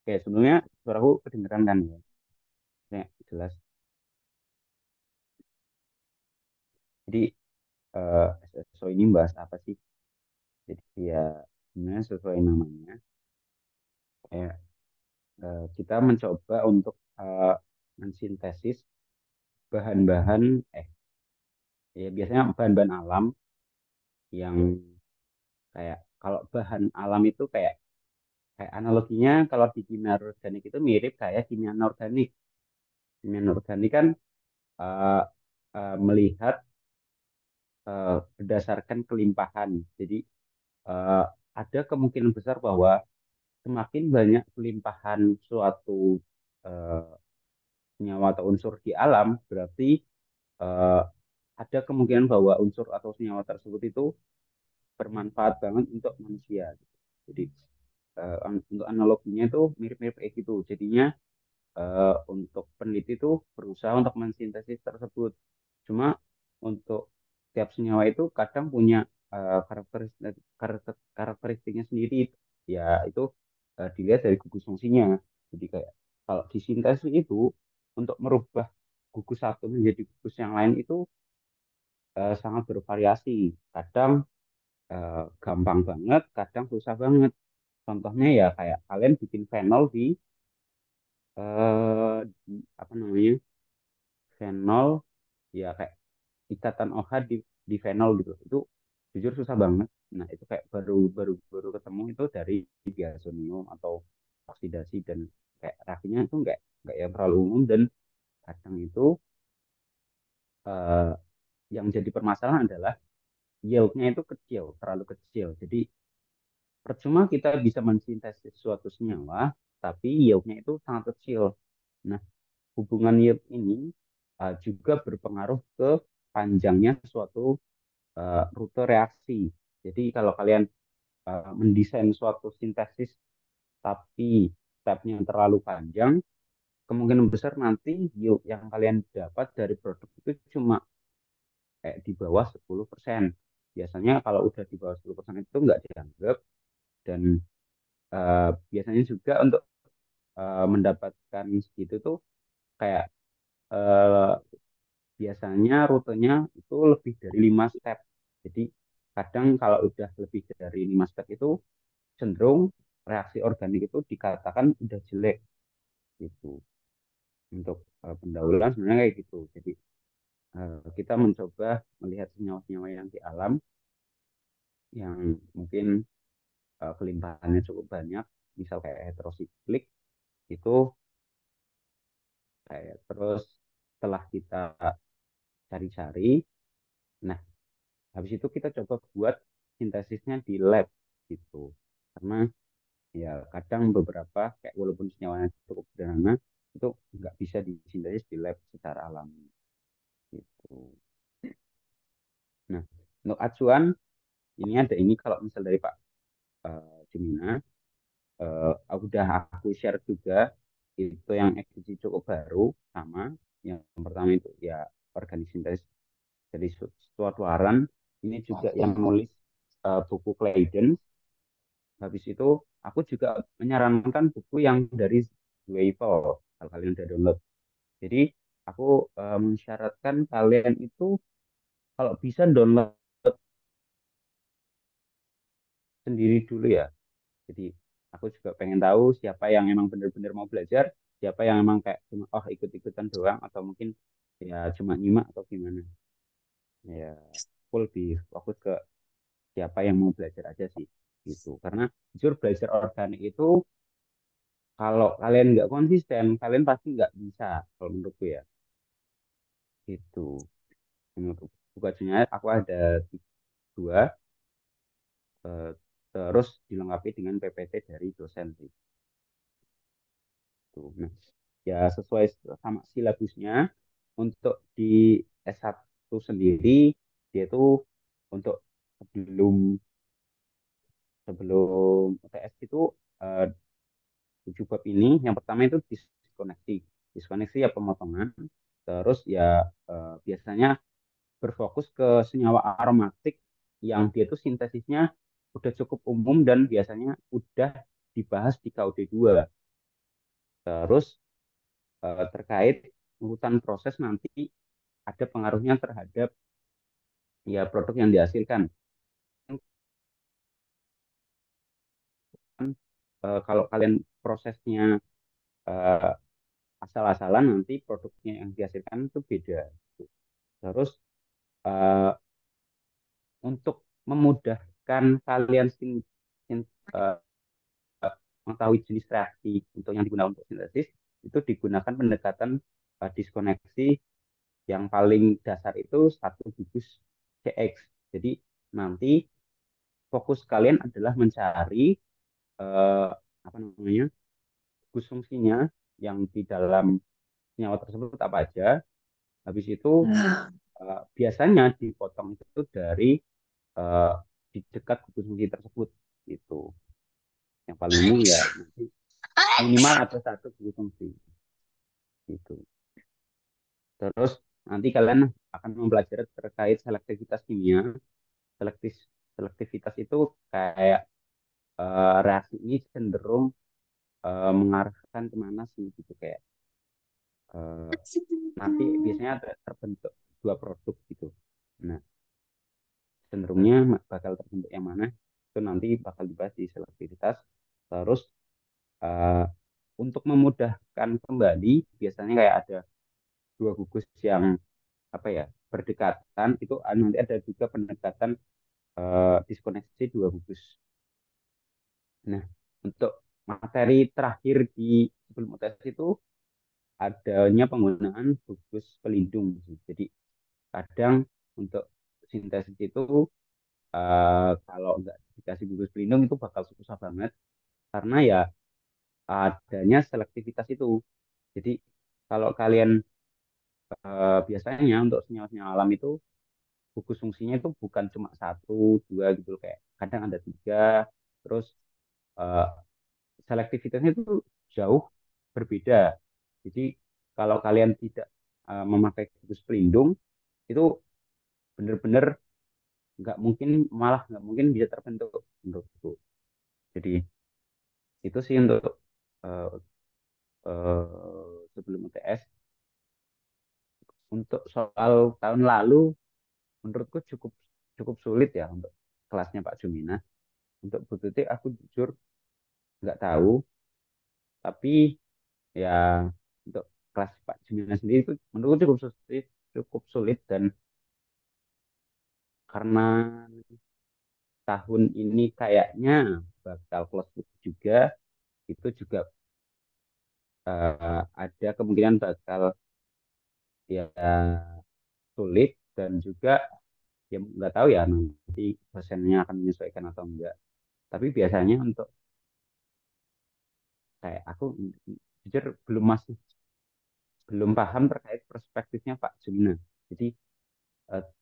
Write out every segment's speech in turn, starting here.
Kayak sebelumnya suaraku kedengeran kan ya. Kayak jelas. Jadi SSO ini bahas apa sih? Jadi ya sebenarnya sesuai namanya, kayak kita mencoba untuk mensintesis bahan-bahan ya biasanya bahan-bahan alam yang kayak kalau bahan alam itu kayak analoginya kalau di kimia organik itu mirip kayak kimia anorganik. Kimia anorganik kan eh, melihat berdasarkan kelimpahan. Jadi eh, ada kemungkinan besar bahwa semakin banyak kelimpahan suatu eh, senyawa atau unsur di alam, berarti eh, ada kemungkinan bahwa unsur atau senyawa tersebut itu bermanfaat banget untuk manusia. Jadi untuk analoginya itu mirip-mirip kayak gitu. Jadinya untuk peneliti itu berusaha untuk mensintesis tersebut. Cuma untuk tiap senyawa itu kadang punya karakteristiknya sendiri. Ya itu dilihat dari gugus fungsinya. Jadi kayak kalau disintesis itu untuk merubah gugus satu menjadi gugus yang lain itu sangat bervariasi. Kadang gampang banget, kadang susah banget. Contohnya ya kayak kalian bikin fenol apa namanya, fenol ya kayak ikatan OH di fenol gitu. Itu jujur susah banget. Nah itu kayak baru baru baru ketemu itu dari diazonium atau oksidasi, dan kayak reaksinya itu nggak yang terlalu umum, dan kadang itu eh, yang jadi permasalahan adalah yieldnya itu kecil, terlalu kecil. Jadi percuma kita bisa mensintesis suatu senyawa, tapi yieldnya itu sangat kecil. Nah, hubungan yield ini juga berpengaruh ke panjangnya suatu rute reaksi. Jadi kalau kalian mendesain suatu sintesis tapi stepnya terlalu panjang, kemungkinan besar nanti yield yang kalian dapat dari produk itu cuma kayak di bawah 10%. Biasanya kalau udah di bawah 10% itu nggak dianggap, dan biasanya juga untuk mendapatkan segitu tuh kayak eh, biasanya rutenya itu lebih dari 5 step. Jadi kadang kalau udah lebih dari 5 step itu cenderung reaksi organik itu dikatakan udah jelek gitu. Untuk pendahuluan sebenarnya kayak gitu. Jadi kita mencoba melihat senyawa-senyawa yang di alam yang mungkin kelimpahannya cukup banyak, misal kayak heterosiklik itu, kayak terus setelah kita cari-cari, nah habis itu kita coba buat sintesisnya di lab gitu. Karena ya kadang beberapa kayak walaupun senyawanya cukup sederhana itu nggak bisa disintesis di lab secara alami gitu. Nah, untuk acuan ini ada ini kalau misal dari Pak Jumina, aku share juga itu yang edisi cukup baru sama yang pertama itu ya organik sintesis dari Stuart Warren. Ini juga yang nulis buku Claydon. Habis itu aku juga menyarankan buku yang dari Zweivel kalau kalian udah download. Jadi aku mensyaratkan kalian itu kalau bisa download sendiri dulu ya. Jadi aku juga pengen tahu siapa yang emang bener-bener mau belajar, siapa yang emang kayak cuma oh ikut-ikutan doang, atau mungkin ya cuma nyimak atau gimana. Ya aku lebih fokus ke siapa yang mau belajar aja sih gitu. Karena jujur belajar organik itu kalau kalian nggak konsisten, kalian pasti nggak bisa kalau menurutku ya. Gitu. Menurut buku aku ada dua, eh, terus dilengkapi dengan PPT dari dosen sih. Tuh. Nah, ya sesuai sama silabusnya untuk di S1 sendiri dia itu untuk sebelum sebelum UTS itu eh, 7 bab ini. Yang pertama itu diskoneksi. Diskoneksi ya pemotongan. Terus ya biasanya berfokus ke senyawa aromatik yang dia itu sintesisnya udah cukup umum dan biasanya udah dibahas di KUD 2. Terus terkait urutan proses nanti ada pengaruhnya terhadap ya produk yang dihasilkan. Kalau kalian prosesnya eh, asal-asalan nanti produknya yang dihasilkan itu beda. Terus eh, untuk memudahkan kalian eh, mengetahui jenis reaksi untuk yang digunakan untuk sintesis, itu digunakan pendekatan diskoneksi yang paling dasar itu satu gugus CX. Jadi nanti fokus kalian adalah mencari apa namanya gugus fungsinya yang di dalam senyawa tersebut apa aja. Habis itu Nah, biasanya dipotong itu dari eh, di dekat gugus fungsi tersebut itu. Yang paling umum ya nanti minimal ada satu gugus fungsi itu. Terus nanti kalian akan mempelajari terkait selektivitas kimia. Selektif selektivitas itu kayak reaksi ini cenderung mengarahkan kemana sih gitu kayak eh, nanti biasanya ada terbentuk dua produk gitu. Nah, cenderungnya bakal terbentuk yang mana itu nanti bakal dibahas di selektivitas. Terus eh, untuk memudahkan kembali biasanya kayak ada dua gugus yang apa ya berdekatan itu nanti ada juga pendekatan diskoneksi dua gugus. Nah, untuk materi terakhir di sebelum UTS itu adanya penggunaan gugus pelindung. Jadi kadang untuk sintesis itu kalau nggak dikasih gugus pelindung itu bakal susah banget karena ya adanya selektivitas itu. Jadi kalau kalian biasanya untuk senyawa-senyawa alam itu gugus fungsinya itu bukan cuma satu dua gitu kayak kadang ada tiga terus eh, selektivitasnya itu jauh berbeda. Jadi kalau kalian tidak memakai gugus pelindung itu benar-benar nggak mungkin malah nggak mungkin bisa terbentuk menurutku. Jadi itu sih untuk eh, sebelum UTS. Untuk soal tahun lalu menurutku cukup cukup sulit ya untuk kelasnya Pak Jumina. Untuk Bu Tuti aku jujur nggak tahu, tapi ya untuk kelas Pak Jumina sendiri itu menurutku cukup sulit dan karena tahun ini kayaknya bakal close book juga itu juga ada kemungkinan bakal ya sulit dan juga ya nggak tahu ya nanti dosennya akan menyesuaikan atau enggak. Tapi biasanya untuk kayak aku jujur belum paham terkait perspektifnya Pak Jumina. Jadi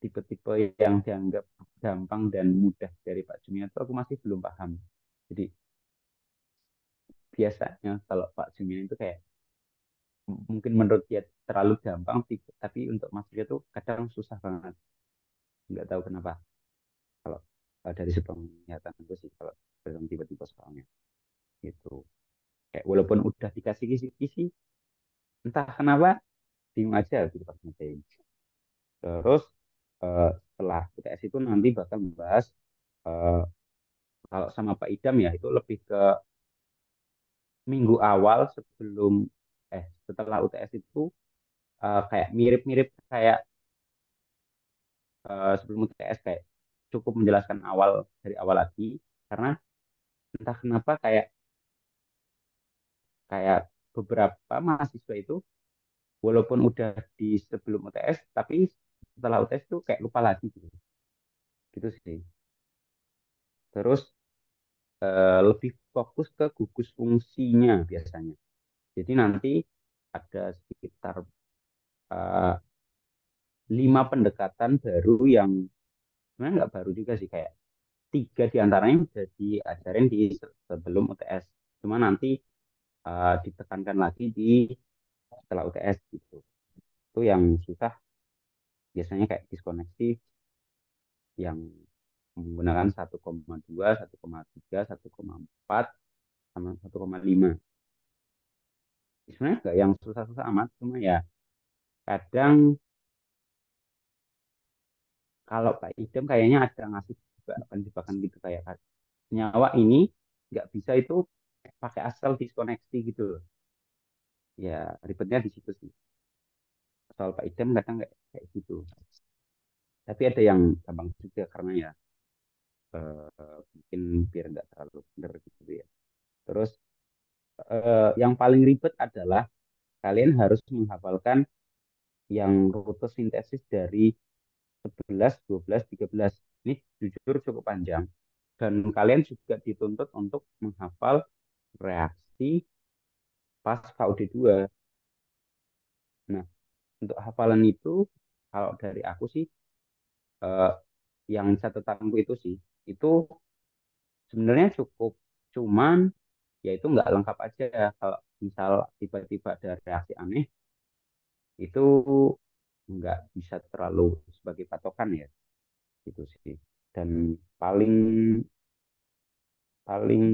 tipe-tipe yang dianggap gampang dan mudah dari Pak Jumina itu aku masih belum paham. Jadi biasanya kalau Pak Jumina itu kayak mungkin menurut dia terlalu gampang, tapi untuk Mas dia tuh kadang susah banget. Nggak tahu kenapa. Kalau dari sepenglihatan itu sih kalau dalam tipe-tipe soalnya gitu. Kayak walaupun udah dikasih kisi-kisi, entah kenapa bingung aja gitu pas ngerjain. Terus setelah UTS itu nanti bakal membahas eh, kalau sama Pak Idam ya itu lebih ke minggu awal setelah UTS itu kayak mirip-mirip kayak sebelum UTS kayak cukup menjelaskan dari awal lagi karena entah kenapa kayak kayak beberapa mahasiswa itu walaupun udah di sebelum UTS tapi setelah UTS itu kayak lupa lagi gitu. Gitu sih. Terus lebih fokus ke gugus fungsinya biasanya. Jadi nanti ada sekitar eh, 5 pendekatan baru yang sebenarnya nggak baru juga sih kayak 3 diantaranya udah diajarin di sebelum UTS. Cuma nanti ditekankan lagi di setelah UTS gitu. Itu yang susah biasanya kayak diskoneksi yang menggunakan 1,2, 1,3, 1,4, sama 1,5. Sebenarnya nggak yang susah-susah amat, cuma ya kadang kalau Pak Idam kayaknya ada ngasih juga jebakan gitu kayak senyawa ini nggak bisa itu pakai asal diskoneksi gitu loh. Ya ribetnya di situ sih. Soal Pak Idam kadang kayak, kayak gitu. Tapi ada yang gampang juga karena ya mungkin biar nggak terlalu bener gitu ya. Terus yang paling ribet adalah kalian harus menghafalkan yang rute sintesis dari 11, 12, 13. Ini jujur cukup panjang. Dan kalian juga dituntut untuk menghafal reaksi pas VOD2. Nah, untuk hafalan itu, kalau dari aku sih, eh, yang catatanku itu sih, itu sebenarnya cukup. Cuman, ya itu nggak lengkap aja. Kalau misal tiba-tiba ada reaksi aneh, itu nggak bisa terlalu sebagai patokan ya, gitu sih. Dan paling paling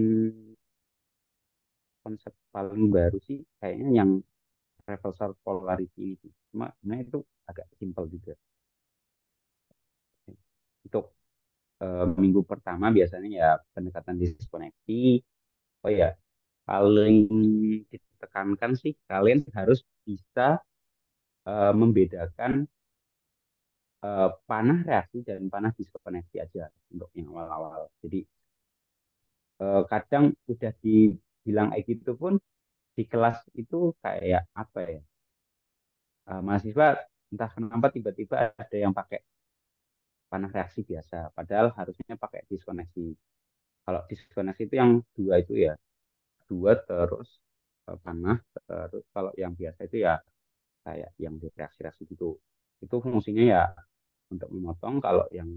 konsep paling baru sih kayaknya yang reversal polarity ini sih. Cuma sebenarnya itu agak simpel juga. Untuk minggu pertama biasanya ya pendekatan diskoneksi. Oh ya, paling ditekankan sih kalian harus bisa membedakan panah reaksi dan panah diskoneksi aja untuk yang awal-awal. Jadi kadang udah dibilang kayak gitu pun di kelas itu kayak apa ya? Mahasiswa entah kenapa tiba-tiba ada yang pakai panah reaksi biasa, padahal harusnya pakai diskoneksi. Kalau diskoneksi itu yang dua itu ya, dua terus panah, terus kalau yang biasa itu ya kayak yang direaksi-reaksi gitu. Itu fungsinya ya untuk memotong, kalau yang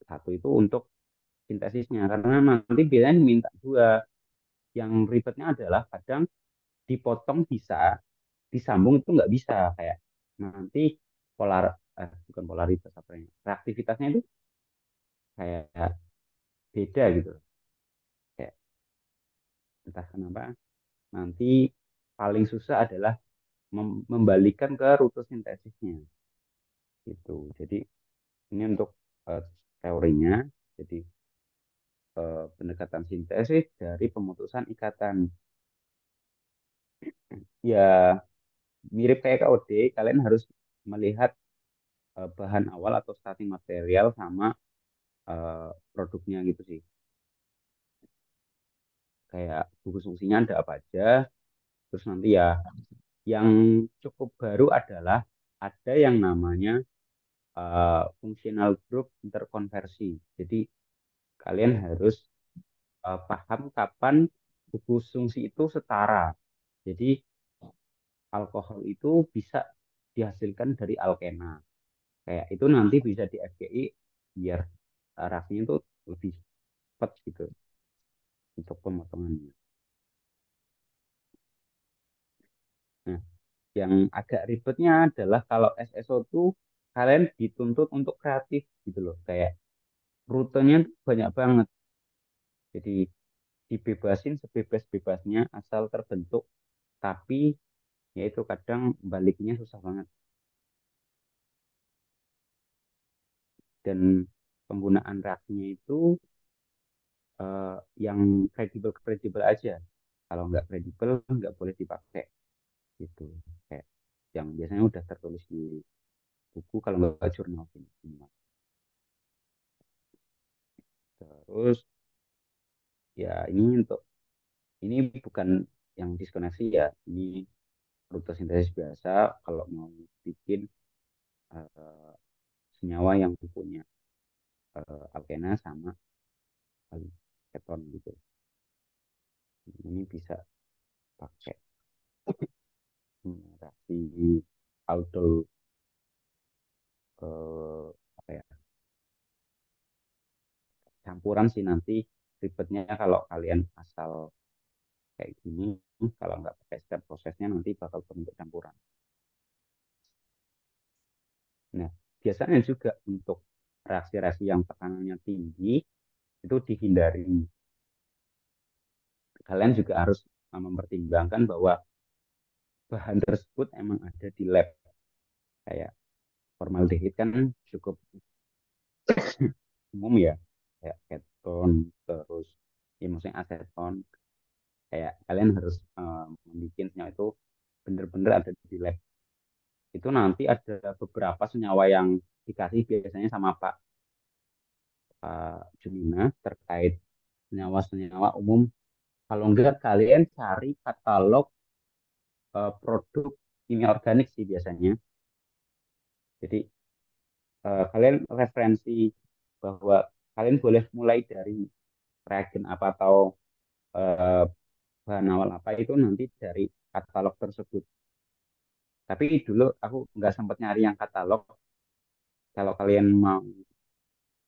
satu itu untuk sintesisnya. Karena nanti biasanya diminta dua. Yang ribetnya adalah kadang dipotong bisa, disambung itu nggak bisa. Kayak nanti polar, bukan polaritas apa ya, reaktivitasnya itu kayak beda gitu. Kayak entah kenapa nanti paling susah adalah membalikan ke rute sintesisnya gitu. Jadi ini untuk eh, teorinya. Jadi pendekatan sintesis dari pemutusan ikatan. Ya mirip kayak KOD, kalian harus melihat bahan awal atau starting material sama produknya gitu sih. Kayak buku fungsinya ada apa aja. Terus nanti ya yang cukup baru adalah ada yang namanya functional group interkonversi. Jadi kalian harus paham kapan buku fungsi itu setara. Jadi alkohol itu bisa dihasilkan dari alkena. Kayak itu nanti bisa di FGI biar reaksinya itu lebih cepat gitu untuk pemotongannya. Nah, yang agak ribetnya adalah kalau SSO itu kalian dituntut untuk kreatif gitu loh. Kayak rutenya tuh banyak banget. Jadi dibebasin sebebas-bebasnya asal terbentuk. Tapi ya itu kadang baliknya susah banget. Dan penggunaan reaksinya itu yang kredibel-kredibel aja. Kalau nggak kredibel nggak boleh dipakai gitu. Kayak yang biasanya udah tertulis di buku kalau nggak jurnal kimia. Terus ya ini bukan yang diskoneksi ya. Ini rute sintesis biasa kalau mau bikin eh, senyawa yang punya alkena sama keton gitu. Ini bisa pakai reaksi aldol apa ya, campuran sih nanti ribetnya kalau kalian asal kayak gini. Kalau nggak pakai step prosesnya nanti bakal terbentuk campuran. Nah, biasanya juga untuk reaksi-reaksi yang tekanannya tinggi itu dihindari. Kalian juga harus mempertimbangkan bahwa bahan tersebut emang ada di lab. Kayak formaldehid kan cukup umum ya, kayak keton, terus ya maksudnya aseton. Kayak kalian harus membuat senyawa itu bener-bener ada di lab. Itu nanti ada beberapa senyawa yang dikasih biasanya sama Pak Jumina terkait senyawa-senyawa umum. Kalau enggak, kalian cari katalog produk kimia organik sih biasanya. Jadi kalian referensi bahwa kalian boleh mulai dari reagen apa atau eh, bahan awal apa itu nanti dari katalog tersebut. Tapi dulu aku nggak sempat nyari yang katalog. Kalau kalian mau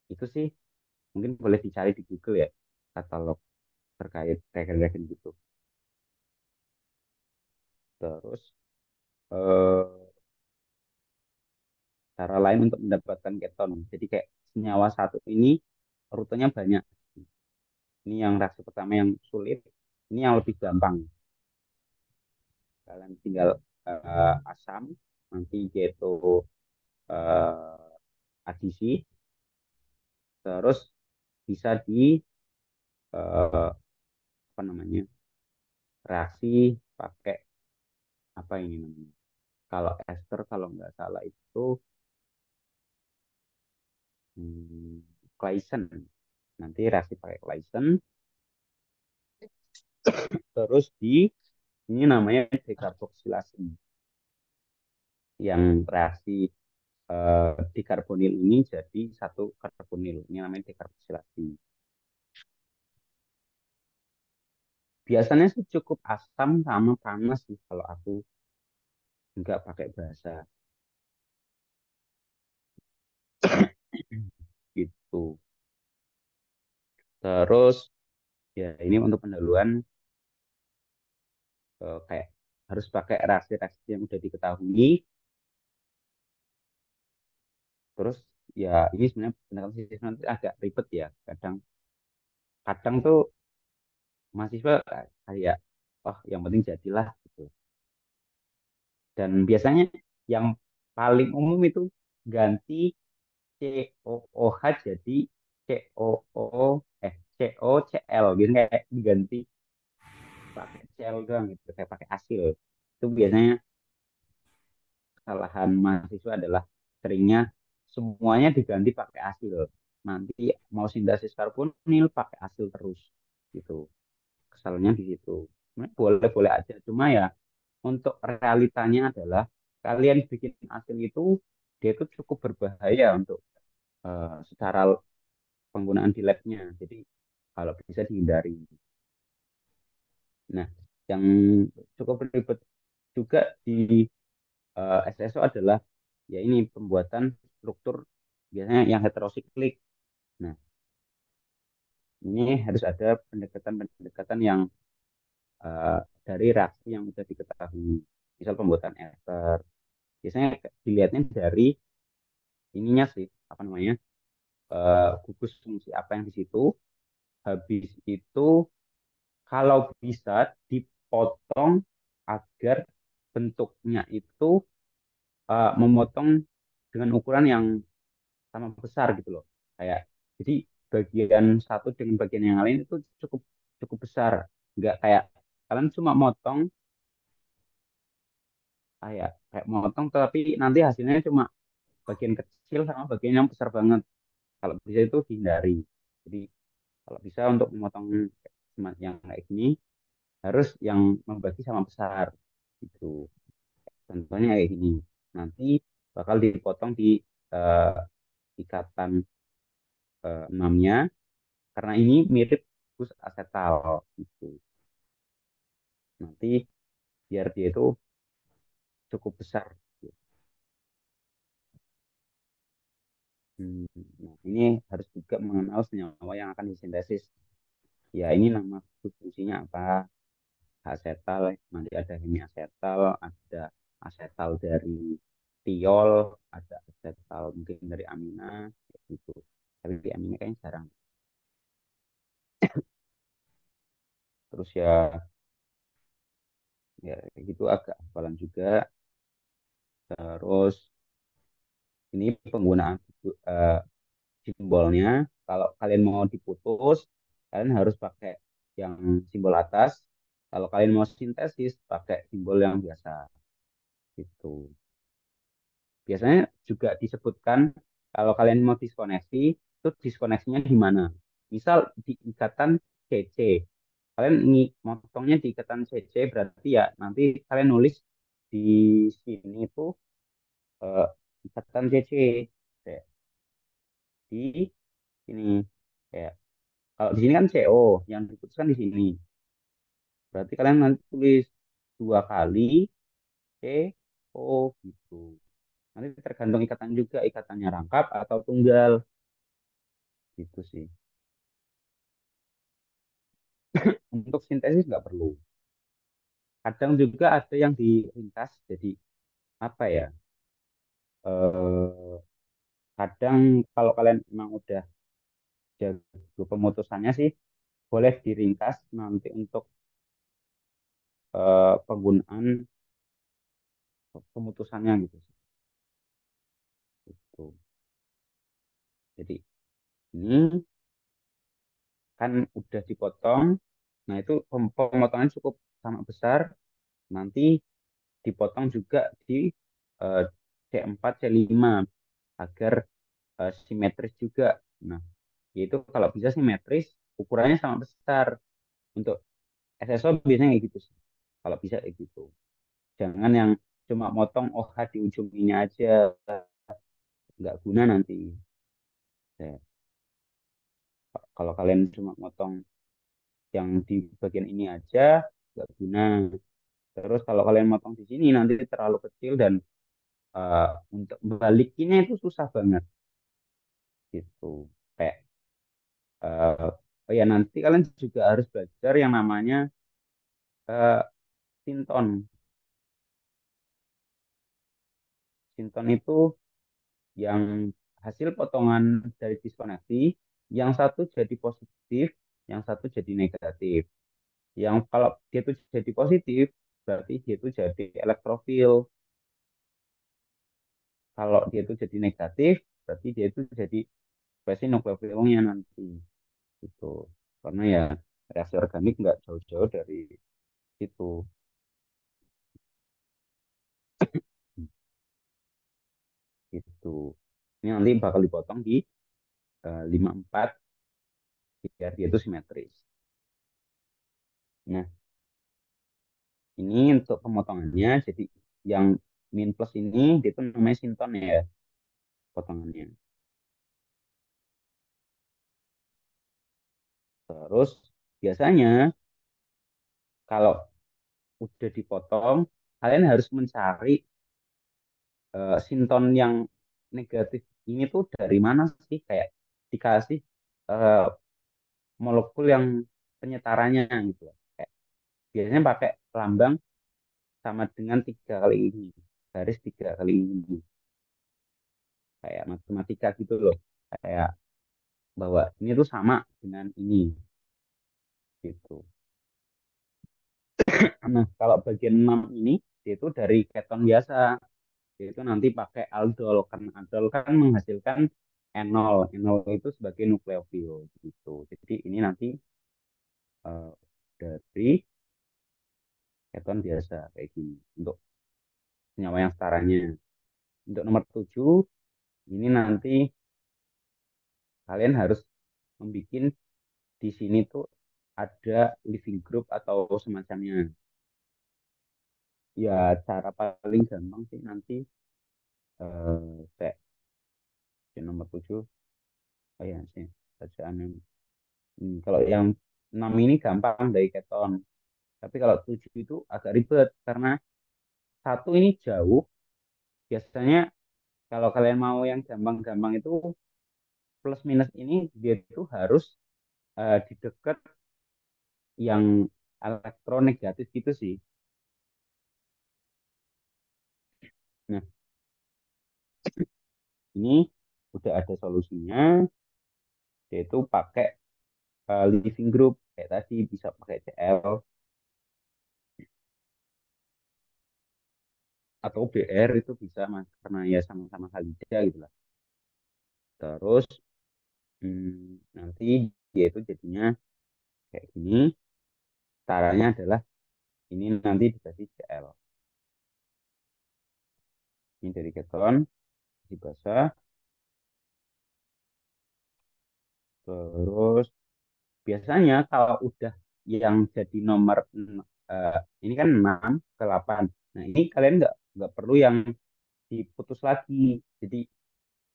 itu sih mungkin boleh dicari di Google ya, katalog terkait reagen-reagen gitu. Terus eh, cara lain untuk mendapatkan keton. Jadi kayak senyawa satu ini rutenya banyak. Ini yang reaksi pertama yang sulit, ini yang lebih gampang. Kalian tinggal asam, nanti yaitu adisi, terus bisa di apa namanya reaksi pakai apa ini namanya. Kalau ester kalau nggak salah itu hmm, Claisen. Nanti reaksi pakai Claisen, terus di ini namanya dekarboksilasi. Yang reaksi dikarbonil ini jadi satu karbonil. Ini namanya dekarboksilasi. Biasanya sih cukup asam sama panas sih kalau aku nggak pakai bahasa gitu. Terus ya ini untuk pendahuluan kayak harus pakai reaksi-reaksi yang udah diketahui. Terus ya ini sebenarnya pendekatan sistem nanti agak ribet ya. Kadang kadang tuh mahasiswa kayak oh yang penting jadilah gitu. Dan biasanya yang paling umum itu ganti COOH jadi COO COCl gitu kayak diganti pakai Cl doang gitu kayak pakai asil. Itu biasanya kesalahan mahasiswa adalah seringnya semuanya diganti pakai asil. Nanti mau sintesis karbonil pakai asil terus gitu. Kesalnya di situ. Boleh-boleh aja, cuma ya untuk realitanya adalah kalian bikin asil itu dia itu cukup berbahaya untuk secara penggunaan di labnya. Jadi kalau bisa dihindari. Nah, yang cukup ribet juga di SSO adalah ya ini pembuatan struktur biasanya yang heterosiklik. Nah, ini harus ada pendekatan-pendekatan yang dari reaksi yang sudah diketahui. Misal pembuatan ester. Biasanya dilihatnya dari ininya sih, apa namanya, gugus fungsi apa yang di situ. Habis itu kalau bisa dipotong agar bentuknya itu memotong dengan ukuran yang sama besar gitu loh. Kayak jadi bagian satu dengan bagian yang lain itu cukup cukup besar. Nggak kayak kalian cuma motong kayak motong tapi nanti hasilnya cuma bagian kecil sama bagian yang besar banget. Kalau bisa itu dihindari. Jadi kalau bisa untuk memotong yang kayak gini harus yang membagi sama besar gitu. Contohnya kayak gini. Nanti bakal dipotong di eh, ikatan enamnya karena ini mirip gus asetal gitu. Nanti biar dia itu cukup besar. Hmm, Nah, ini harus juga mengenal senyawa yang akan disintesis. Ya, ini nama fungsinya apa? Asetal, nanti ada hemi asetal, ada asetal dari tiol, ada asetal mungkin dari amina, kayak gitu. Tapi di amina kayaknya jarang. Terus ya Ya, gitu agak hafalan juga. Terus ini penggunaan eh, simbolnya. Kalau kalian mau diputus, kalian harus pakai yang simbol atas. Kalau kalian mau sintesis, pakai simbol yang biasa. Gitu. Biasanya juga disebutkan kalau kalian mau diskoneksi, itu diskoneksinya di mana? Misal di ikatan CC. Kalian ini motongnya di ikatan CC berarti ya nanti kalian nulis di sini itu eh, ikatan CC. Kayak di sini. Kayak kalau di sini kan CO, yang diputuskan di sini. Berarti kalian nanti tulis dua kali CO gitu. Nanti tergantung ikatan juga, ikatannya rangkap atau tunggal gitu sih. Untuk sintesis nggak perlu. Kadang juga ada yang diringkas jadi apa ya? Eh, kadang kalau kalian memang udah jago pemutusannya sih, boleh diringkas nanti untuk penggunaan pemutusannya gitu sih. Gitu. Jadi ini kan udah dipotong. Nah itu pemotongannya cukup sama besar. Nanti dipotong juga di eh, C4, C5 agar simetris juga. Nah, yaitu kalau bisa simetris, ukurannya sama besar. Untuk SSO biasanya kayak gitu sih. Kalau bisa kayak gitu. Jangan yang cuma motong OH di ujung ini aja, nggak guna nanti. Ya, kalau kalian cuma motong yang di bagian ini aja, nggak guna. Terus kalau kalian motong di sini nanti terlalu kecil dan eh, untuk balikinnya itu susah banget gitu. Kayak oh ya nanti kalian juga harus belajar yang namanya eh, sinton. Sinton itu yang hasil potongan dari diskoneksi, yang satu jadi positif, yang satu jadi negatif. Yang kalau dia itu jadi positif, berarti dia itu jadi elektrofil. Kalau dia itu jadi negatif, berarti dia itu jadi spesies nukleofilnya nanti. Gitu. Karena ya reaksi organik nggak jauh-jauh dari itu. Gitu. Ini nanti bakal dipotong di 54 biar dia itu simetris. Nah, ini untuk pemotongannya. Jadi yang min plus ini dia itu namanya sinton ya potongannya. Terus biasanya kalau udah dipotong, kalian harus mencari sinton yang negatif ini tuh dari mana sih? Kayak dikasih eh, molekul yang penyetaranya gitu. Kayak biasanya pakai lambang sama dengan tiga kali ini, garis tiga kali ini. Kayak matematika gitu loh. Kayak bahwa ini tuh sama dengan ini gitu. Nah, kalau bagian 6 ini dia itu dari keton biasa. Dia itu nanti pakai aldol karena aldol kan menghasilkan enol. Enol itu sebagai nukleofil gitu. Jadi ini nanti eh, dari keton biasa kayak gini untuk senyawa yang setaranya. Untuk nomor 7 ini nanti kalian harus membuat di sini tuh ada living group atau semacamnya. Ya cara paling gampang sih nanti kayak di nomor 7 oh ya sih bacaan yang kalau yang 6 ini gampang dari keton. Tapi kalau 7 itu agak ribet karena satu ini jauh. Biasanya kalau kalian mau yang gampang-gampang itu plus minus ini dia itu harus di dekat yang elektronegatif gitu sih. Nah, ini udah ada solusinya, yaitu pakai living group kayak tadi bisa pakai CL atau BR itu bisa mas karena ya sama-sama halida gitu lah. Terus nanti dia itu jadinya kayak gini. Caranya adalah ini nanti dikasih CL. Ini dari keton dibasah. Terus biasanya kalau udah yang jadi nomor eh, ini kan 6 ke 8. Nah, ini kalian nggak perlu yang diputus lagi. Jadi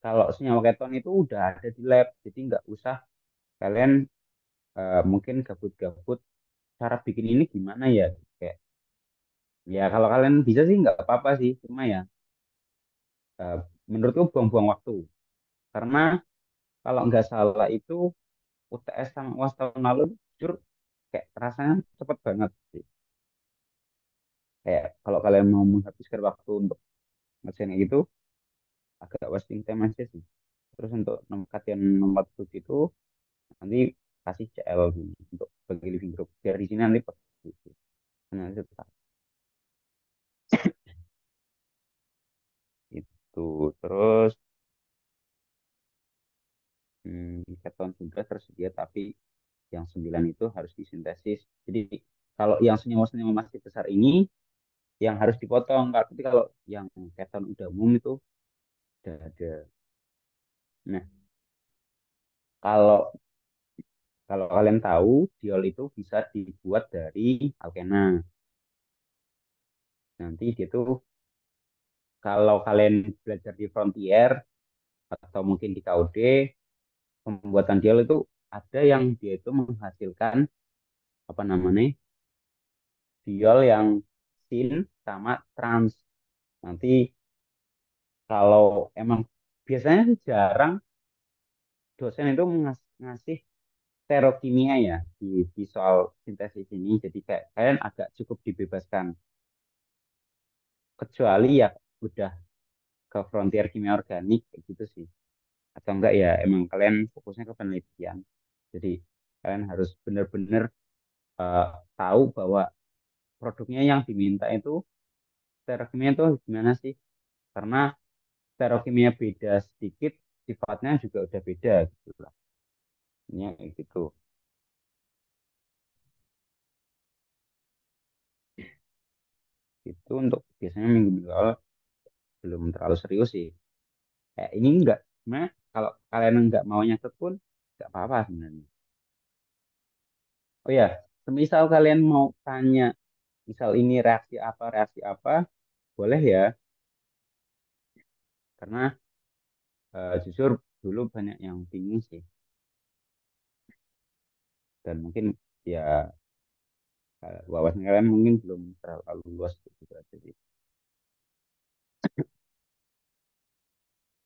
kalau senyawa keton itu udah ada di lab, jadi nggak usah kalian mungkin gabut-gabut cara bikin ini gimana ya. Kayak ya kalau kalian bisa sih nggak apa-apa sih, cuma ya eh, menurutku buang-buang waktu. Karena kalau nggak salah itu UTS sama UAS tahun lalu jujur kayak rasanya cepet banget sih. Kayak kalau kalian mau menghabiskan waktu untuk ngerjain kayak gitu agak wasting time aja sih. Terus untuk yang nomor 7 itu nanti kasih CL dulu untuk bagi living group. Biar di sini nanti pakai gitu. Nah, itu tak. Itu terus keton sudah tersedia tapi yang 9 itu harus disintesis. Jadi kalau yang senyawa-senyawa masih besar ini yang harus dipotong. Tapi kalau yang keton udah umum itu udah ada. Nah, kalau kalau kalian tahu diol itu bisa dibuat dari alkena. Nanti dia tuh kalau kalian belajar di Frontier atau mungkin di KUD, pembuatan diol itu ada yang dia itu menghasilkan apa namanya diol yang sin sama trans. Nanti kalau emang biasanya sih jarang dosen itu ngasih serokimia ya di soal sintesis ini. Jadi kayak kalian agak cukup dibebaskan. Kecuali ya udah ke frontier kimia organik kayak gitu sih. Atau enggak ya emang kalian fokusnya ke penelitian. Jadi kalian harus benar-benar eh, tahu bahwa produknya yang diminta itu serokimia itu gimana sih? Karena serokimia beda sedikit, sifatnya juga udah beda gitu lah. Ini kayak gitu. Itu untuk biasanya minggu-minggu awal belum terlalu serius sih. Kayak ini enggak, sebenarnya kalau kalian enggak mau nyatet pun enggak apa-apa sebenarnya. Oh ya, semisal kalian mau tanya, misal ini reaksi apa, boleh ya. Karena jujur dulu banyak yang bingung sih. Dan mungkin ya wawasan kalian mungkin belum terlalu luas gitu aja sih.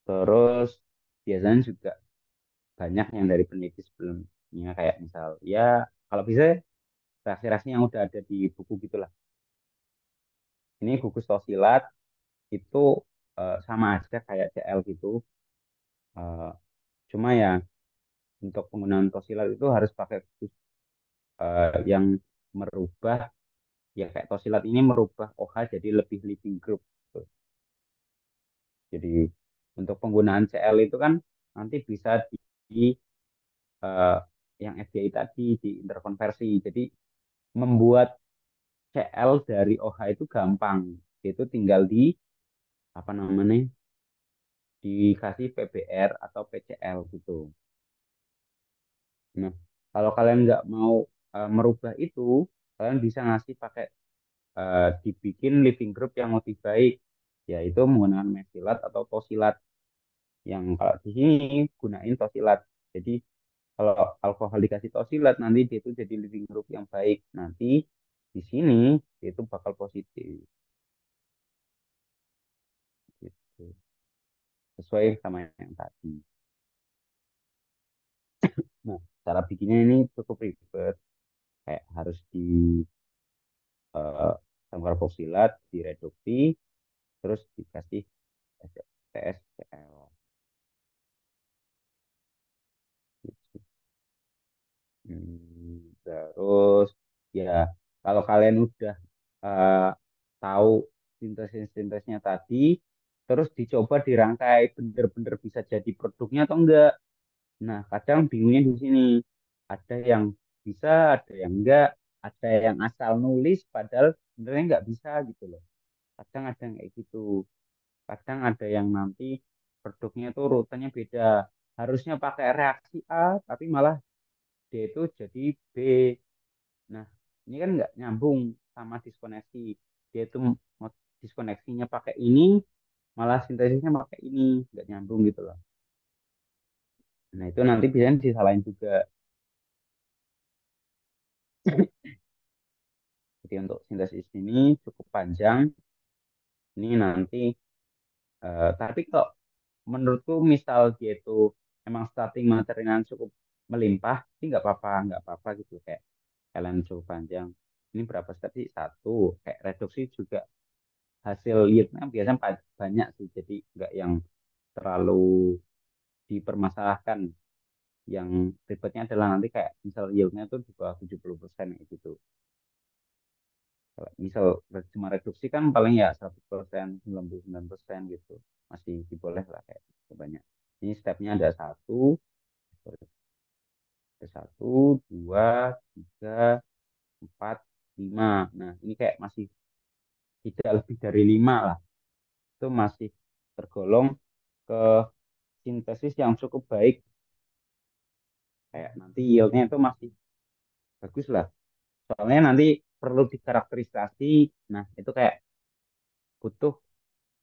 Terus biasanya juga banyak yang dari peneliti sebelumnya kayak misal ya kalau bisa reaksi-reaksi yang udah ada di buku gitulah. Ini gugus tosilat itu sama aja kayak CL gitu. Eh, Cuma ya untuk penggunaan tosilat itu harus pakai gugus yang merubah ya kayak tosilat ini merubah OH jadi lebih living group. Gitu. Jadi untuk penggunaan CL itu kan nanti bisa di eh, yang FDI tadi di interkonversi. Jadi membuat CL dari OH itu gampang. Itu tinggal di apa namanya dikasih PBR atau PCL gitu. Nah, kalau kalian nggak mau merubah itu, kalian bisa ngasih pakai dibikin living group yang lebih baik, yaitu menggunakan mesilat atau tosilat. Yang kalau di sini gunain tosilat. Jadi kalau alkohol dikasih tosilat, nanti dia itu jadi living group yang baik. Nanti di sini dia itu bakal positif. Gitu. Sesuai sama yang tadi. Nah, cara bikinnya ini cukup ribet. Kayak harus di tengkarboksilat, direduksi, terus dikasih TSCL. Terus ya kalau kalian udah eh, tahu sintesis-sintesnya tadi, terus dicoba dirangkai bener-bener bisa jadi produknya atau enggak. Nah, kadang bingungnya di sini. Ada yang bisa, ada yang enggak, ada yang asal nulis padahal sebenarnya enggak bisa gitu loh. Kadang ada yang kayak gitu. Kadang ada yang nanti produknya itu rutenya beda. Harusnya pakai reaksi A, tapi malah dia itu jadi B. Nah, ini kan nggak nyambung sama diskoneksi. Dia itu mau diskoneksinya pakai ini, malah sintesisnya pakai ini, nggak nyambung gitu loh. Nah, itu nanti bisa disalahin juga. Jadi untuk sintesis ini cukup panjang. Ini nanti, tapi kok menurutku misal dia itu emang starting materinya cukup melimpah, sih nggak apa-apa gitu kayak kalian cukup panjang. Ini berapa step sih? Satu, kayak reduksi juga hasil yieldnya biasanya banyak sih, jadi nggak yang terlalu dipermasalahkan. Yang ribetnya adalah nanti kayak misal yieldnya tuh di bawah 70% gitu. Kalau misal cuma reduksi kan paling ya 100%, 99% gitu. Masih diboleh lah kayak gitu banyak. Ini stepnya ada satu, ada satu, dua, tiga, empat, lima. Nah, ini kayak masih tidak lebih dari lima lah. Itu masih tergolong ke sintesis yang cukup baik. Kayak nanti yieldnya itu masih bagus lah. Soalnya nanti perlu dikarakterisasi. Nah, itu kayak butuh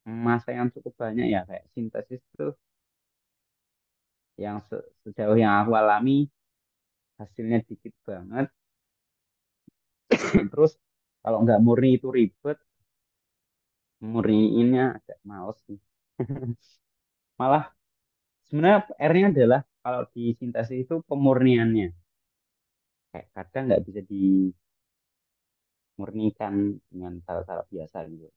masa yang cukup banyak ya. Kayak sintesis itu yang sejauh yang aku alami hasilnya dikit banget. Terus kalau nggak murni itu ribet, murniinnya agak males sih. Malah sebenarnya R-nya adalah kalau di sintesis itu pemurniannya. Kayak kadang nggak bisa dimurnikan dengan cara-cara biasa gitu.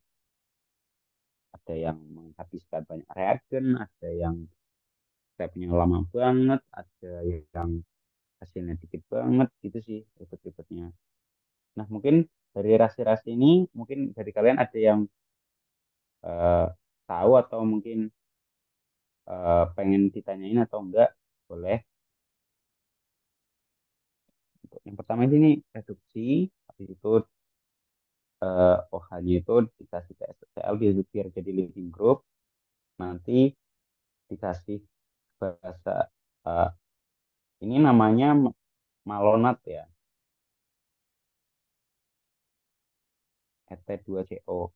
Ada yang menghabiskan banyak reagen, ada yang stepnya lama banget, ada yang hasilnya dikit banget gitu sih ribet-ribetnya. Nah mungkin dari rasi-rasi ini mungkin dari kalian ada yang eh, tahu atau mungkin pengen ditanyain atau enggak boleh. Untuk yang pertama ini reduksi, habis itu OH-nya itu dikasih ke SCl biar jadi living group, nanti dikasih bahasa eh, ini namanya malonat ya, Et2CO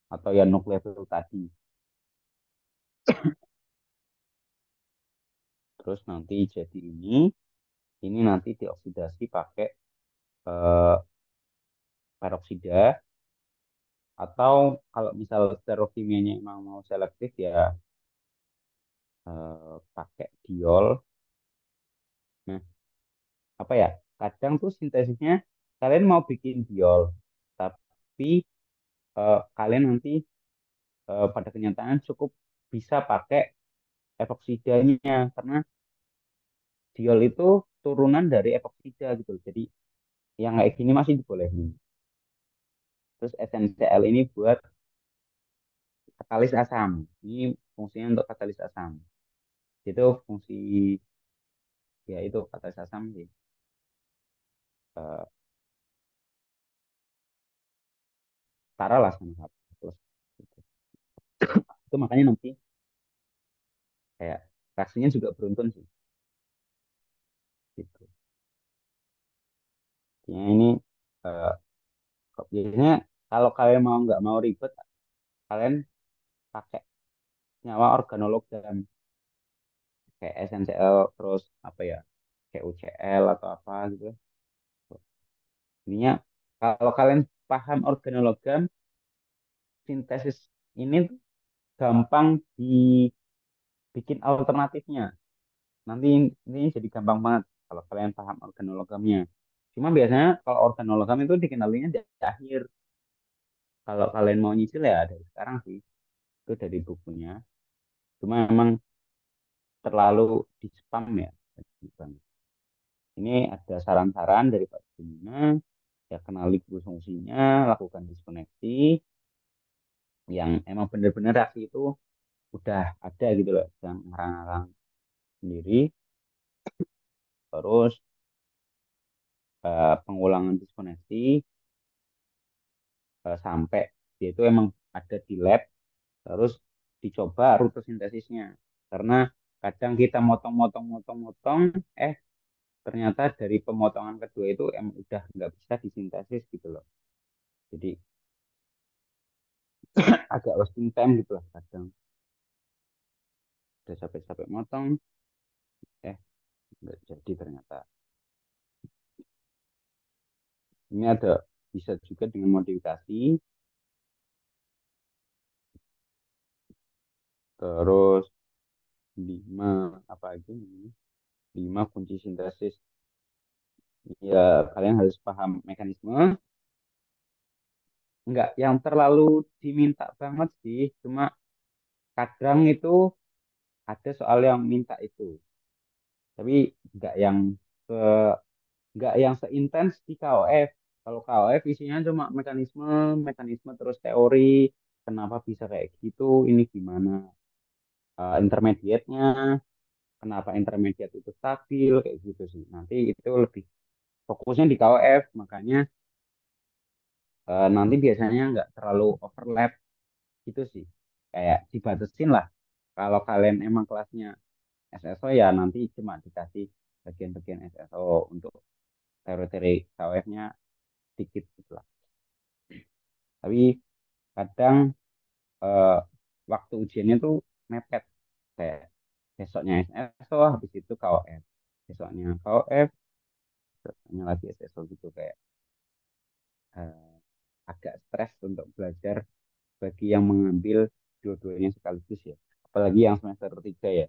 atau ya nukleofil tadi. Terus nanti jadi ini nanti dioksidasi pakai eh, peroksida atau kalau misal sterokimianya emang mau selektif ya pakai diol. Nah, apa ya? Kadang tuh sintesisnya kalian mau bikin diol, tapi kalian nanti pada kenyataan cukup bisa pakai epoksidanya karena diol itu turunan dari epoksida gitu. Jadi yang kayak gini masih dibolehin. Terus SNCl ini buat katalis asam. Ini fungsinya untuk katalis asam. Itu fungsi ya itu katalis asam sih. Eh, Setara lah sama H plus. Gitu. Itu makanya nanti kayak reaksinya juga beruntun sih. Gitu. Ya, ini eh, biasanya kalau kalian mau nggak mau ribet, kalian pakai nyawa organologam kayak SNCl terus apa ya kayak UCl atau apa gitu. Intinya kalau kalian paham organologam, sintesis ini tuh gampang dibikin alternatifnya. Nanti ini jadi gampang banget kalau kalian paham organologamnya. Cuma biasanya kalau organologam itu dikenalinya di akhir. Kalau kalian mau nyicil ya dari sekarang sih. Itu dari bukunya. Cuma memang terlalu di spam ya. Bang. Ini ada saran-saran dari Pak Guna. Ya kenali fungsinya, lakukan diskoneksi. yang emang bener-bener reaksi itu udah ada gitu loh, yang ngarang-ngarang sendiri. Terus pengulangan diskoneksi sampai dia itu emang ada di lab, terus dicoba rute sintesisnya. Karena kadang kita motong-motong-motong-motong, eh ternyata dari pemotongan kedua itu emang udah nggak bisa disintesis gitu loh. Jadi agak wasting time gitu lah kadang. Udah capek-capek motong, eh nggak jadi ternyata. Ini ada bisa juga dengan modifikasi, terus lima apa aja ini? Lima kunci sintesis. Ya kalian harus paham mekanisme. Nggak yang terlalu diminta banget sih, cuma kadang itu ada soal yang minta itu. Tapi nggak yang ke nggak yang seintens di KOF. Kalau KOF isinya cuma mekanisme, mekanisme terus teori, kenapa bisa kayak gitu, ini gimana intermediate-nya, kenapa intermediate itu stabil, kayak gitu sih. Nanti itu lebih fokusnya di KOF, makanya nanti biasanya nggak terlalu overlap gitu sih. Kayak dibatasin lah. Kalau kalian emang kelasnya SSO ya nanti cuma dikasih bagian-bagian SSO untuk teori-teori KOF-nya sedikit gitu lah. Tapi kadang eh, waktu ujiannya tuh mepet. Kayak besoknya SSO, habis itu KOF. Besoknya KOF, besoknya lagi SSO gitu. Kayak eh, agak stres untuk belajar bagi yang mengambil dua-duanya sekaligus ya. Apalagi yang semester 3 ya.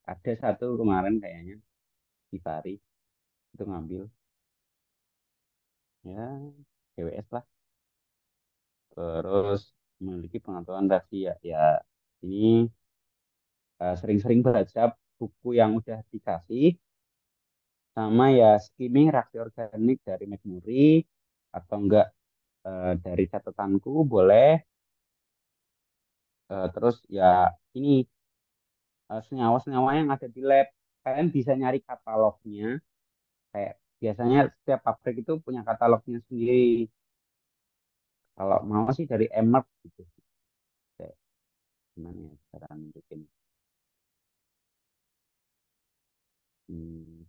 Ada satu kemarin kayaknya di Pari itu ngambil ya GWS lah. Terus memiliki pengetahuan reaksi ya. Ya ini sering-sering baca buku yang udah dikasih sama ya skimming reaksi organik dari McMurray atau enggak dari catatanku boleh. Terus ya ini senyawa-senyawa yang ada di lab kalian bisa nyari katalognya kayak biasanya setiap pabrik itu punya katalognya sendiri. Kalau mau sih dari Emmerk gitu. Kayak gimana ya cara nunjukin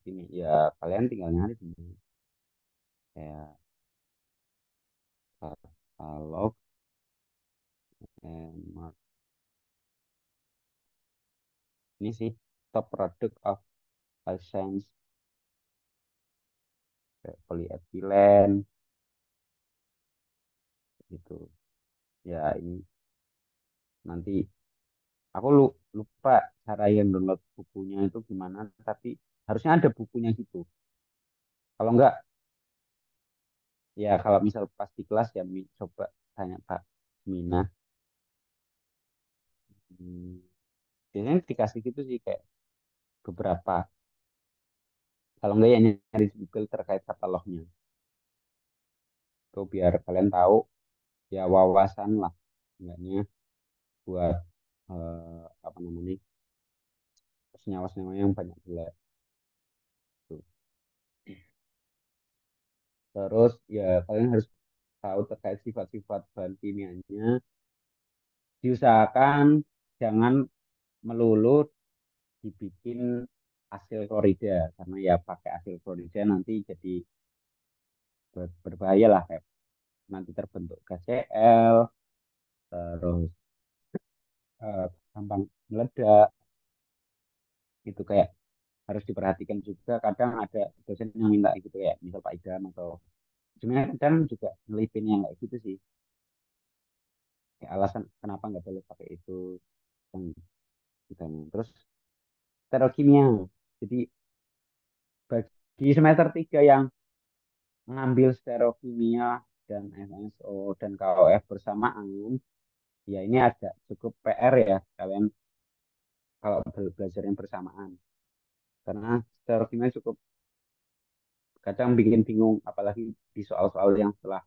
sini ya kalian tinggal nyari sendiri kayak katalog Emmerk ini sih top product of life science kayak polyethylene gitu ya ini nanti aku lupa cara yang download bukunya itu gimana tapi harusnya ada bukunya gitu kalau enggak ya kalau misal pas di kelas ya coba tanya Pak Mina. Hmm, biasanya dikasih gitu sih kayak beberapa kalau enggak ya nyari di Google terkait katalognya tuh biar kalian tahu ya wawasan lah enggaknya buat apa namanya senyawa-senyawa yang banyak gula tuh. Terus ya kalian harus tahu terkait sifat-sifat bahan kimianya. Diusahakan jangan melulu dibikin asil klorida karena ya pakai asil klorida nanti jadi berbahaya lah kayak nanti terbentuk KCl terus gampang meledak itu kayak harus diperhatikan juga kadang ada dosen yang minta gitu ya misal Pak Idam atau sebenarnya kadang juga ngelipin yang kayak gitu sih kayak alasan kenapa nggak boleh pakai itu yang ditanya terus stereokimia jadi bagi semester 3 yang mengambil stereokimia dan SSO dan KOF bersamaan ya ini agak cukup PR ya kalian kalau belajar yang bersamaan karena stereokimia cukup kadang bikin bingung apalagi di soal-soal yang setelah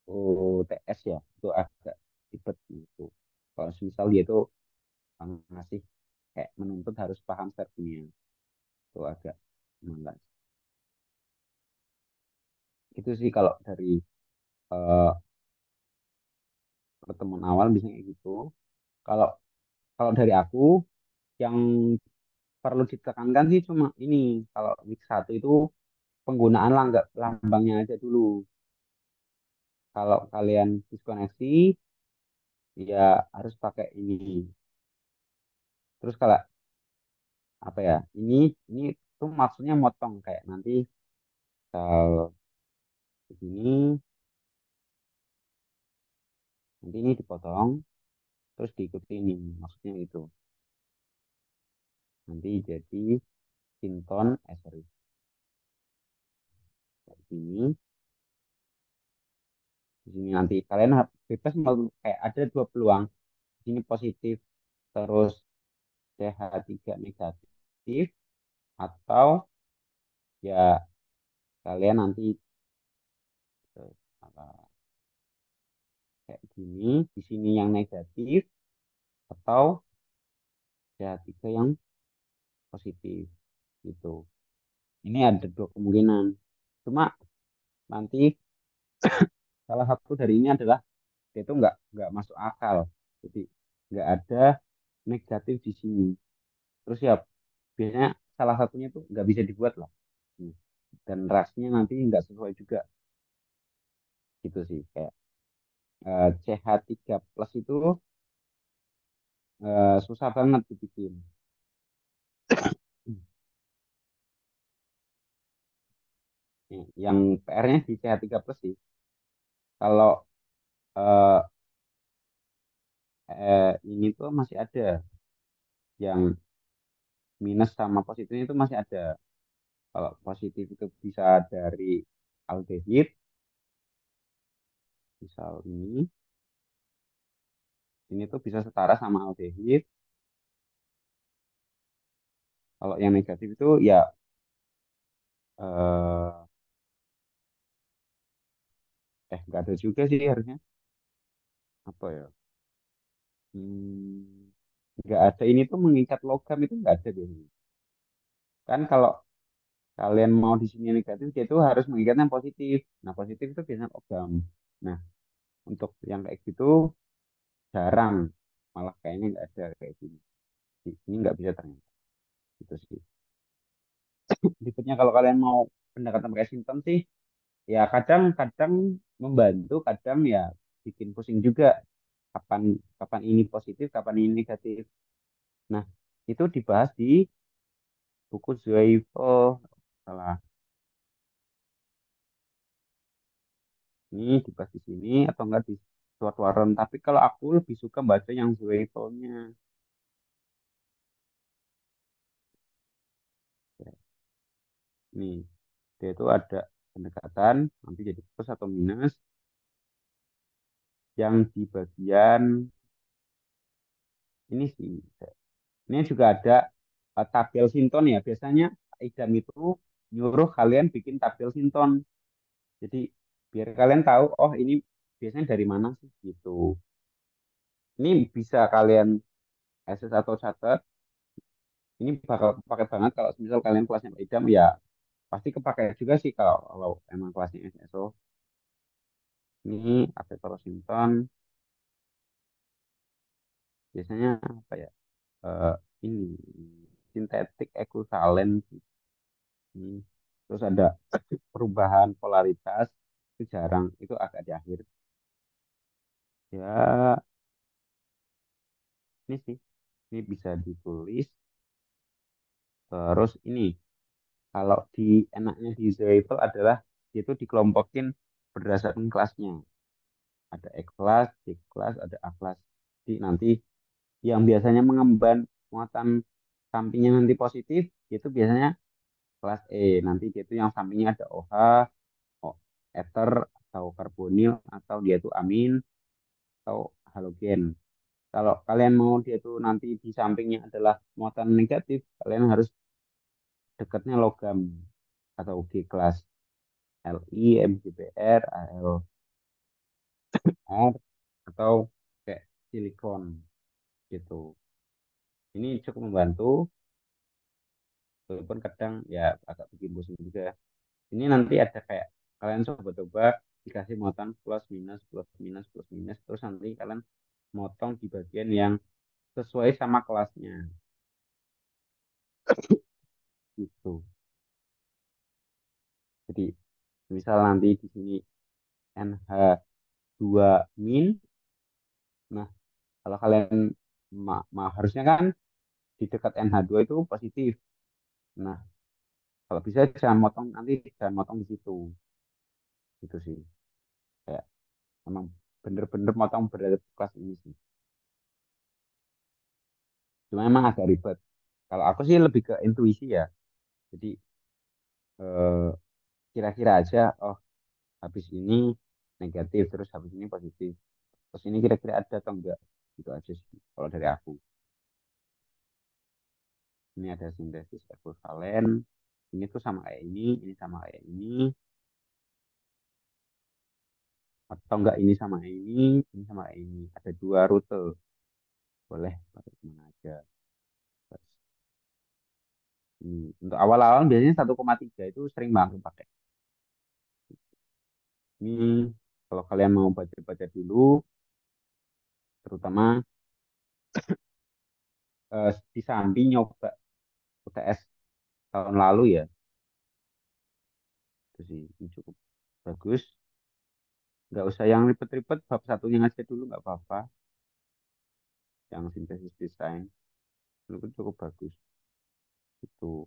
UTS ya, itu agak ribet gitu. Kalau misal dia itu ngasih kayak menuntut harus paham secara kimia, itu agak malas. Itu sih kalau dari eh, pertemuan awal biasanya kayak gitu. Kalau kalau dari aku yang perlu ditekankan sih cuma ini, kalau week satu itu penggunaan lambangnya aja dulu. Kalau kalian diskoneksi, ya harus pakai ini. Terus kalau apa ya? Ini tuh maksudnya motong kayak nanti misal begini, nanti ini dipotong, terus diikuti ini. Maksudnya itu. Nanti jadi sinton, sorry, kayak gini. Di sini nanti kalian bebas mau kayak ada dua peluang. Di sini positif, terus CH3 negatif, atau ya kalian nanti apa, kayak gini, di sini yang negatif, atau CH3 yang positif gitu. Ini ada dua kemungkinan. Cuma nanti salah satu dari ini adalah dia itu nggak masuk akal. Jadi nggak ada negatif di sini. Terus ya biasanya salah satunya itu nggak bisa dibuat lah. Hmm. Dan rasnya nanti nggak sesuai juga gitu sih. Kayak CH3 plus itu susah banget dibikin. Yang PR-nya di CH3 plus sih. Kalau eh, ini tuh masih ada yang minus sama positifnya itu masih ada. Kalau positif itu bisa dari aldehid, misal ini tuh bisa setara sama aldehid. Kalau yang negatif itu ya eh nggak ada juga sih harusnya. Apa ya? Hmm, nggak ada ini tuh mengikat logam itu nggak ada biasanya. Kan kalau kalian mau di sini negatif, dia itu harus mengikat yang positif. Nah, positif itu biasanya logam. Nah, untuk yang kayak gitu jarang. Malah kayaknya nggak ada kayak gini. Ini nggak bisa ternyata. Itu sih. Berikutnya kalau kalian mau pendekatan pakai simptom sih, ya kadang-kadang membantu, kadang ya bikin pusing juga. Kapan kapan ini positif, kapan ini negatif. Nah, itu dibahas di buku Zweifel. Salah. Ini dibahas di sini atau enggak di suatu warung. Tapi kalau aku lebih suka baca yang Zweifelnya. Ya, nih, dia itu ada pendekatan nanti jadi plus atau minus yang di bagian ini sih. Ini juga ada tabel sinton ya. Biasanya idam itu nyuruh kalian bikin tabel sinton. Jadi biar kalian tahu, oh ini biasanya dari mana sih gitu. Ini bisa kalian akses atau catat. Ini bakal pakai banget kalau misal kalian kelasnya Pak idam ya pasti kepakai juga sih kalau emang kelasnya SSO. Ini ada kalau sinton biasanya apa ya? Eh, ini sintetik equivalent. Hmm. Terus ada perubahan polaritas itu jarang, itu agak di akhir. Ya, ini sih, ini bisa ditulis. Terus ini, kalau di enaknya di Zweifel adalah dia itu dikelompokin berdasarkan kelasnya. Ada E kelas, C kelas, ada A kelas. Jadi nanti yang biasanya mengemban muatan sampingnya nanti positif, itu biasanya kelas E. Nanti dia itu yang sampingnya ada OH, ether, atau karbonil, atau dia itu amin, atau halogen. Kalau kalian mau dia tuh nanti di sampingnya adalah muatan negatif, kalian harus dekatnya logam atau G kelas Li, Mgpr, Al. air atau kayak silikon gitu. Ini cukup membantu, walaupun kadang ya agak bikin bosan juga. Ini nanti ada kayak kalian coba-coba dikasih muatan plus minus plus minus plus minus, terus nanti kalian motong di bagian yang sesuai sama kelasnya gitu. Jadi misal nanti di sini NH2 min, nah kalau kalian harusnya kan di dekat NH2 itu positif. Nah, kalau bisa jangan motong nanti, jangan motong di situ. Itu sih. Kayak emang bener-bener motong berada di kelas ini sih. Cuma emang agak ribet. Kalau aku sih lebih ke intuisi ya. Jadi eh, kira-kira aja, oh habis ini negatif, terus habis ini positif. Terus ini kira-kira ada atau enggak? Gitu aja sih. Kalau dari aku. Ini ada sintesis ekvivalen. Ini tuh sama kayak ini sama kayak atau enggak ini sama kayak ini. Ada dua rute. Boleh pakai mana aja. Untuk awal-awal biasanya 1,3 itu sering banget pakai. Ini kalau kalian mau baca-baca dulu, terutama di samping nyoba UTS tahun lalu ya, itu sih ini cukup bagus. Nggak usah yang ribet-ribet, bab satunya aja dulu nggak apa-apa. Yang sintesis desain itu cukup bagus. Itu.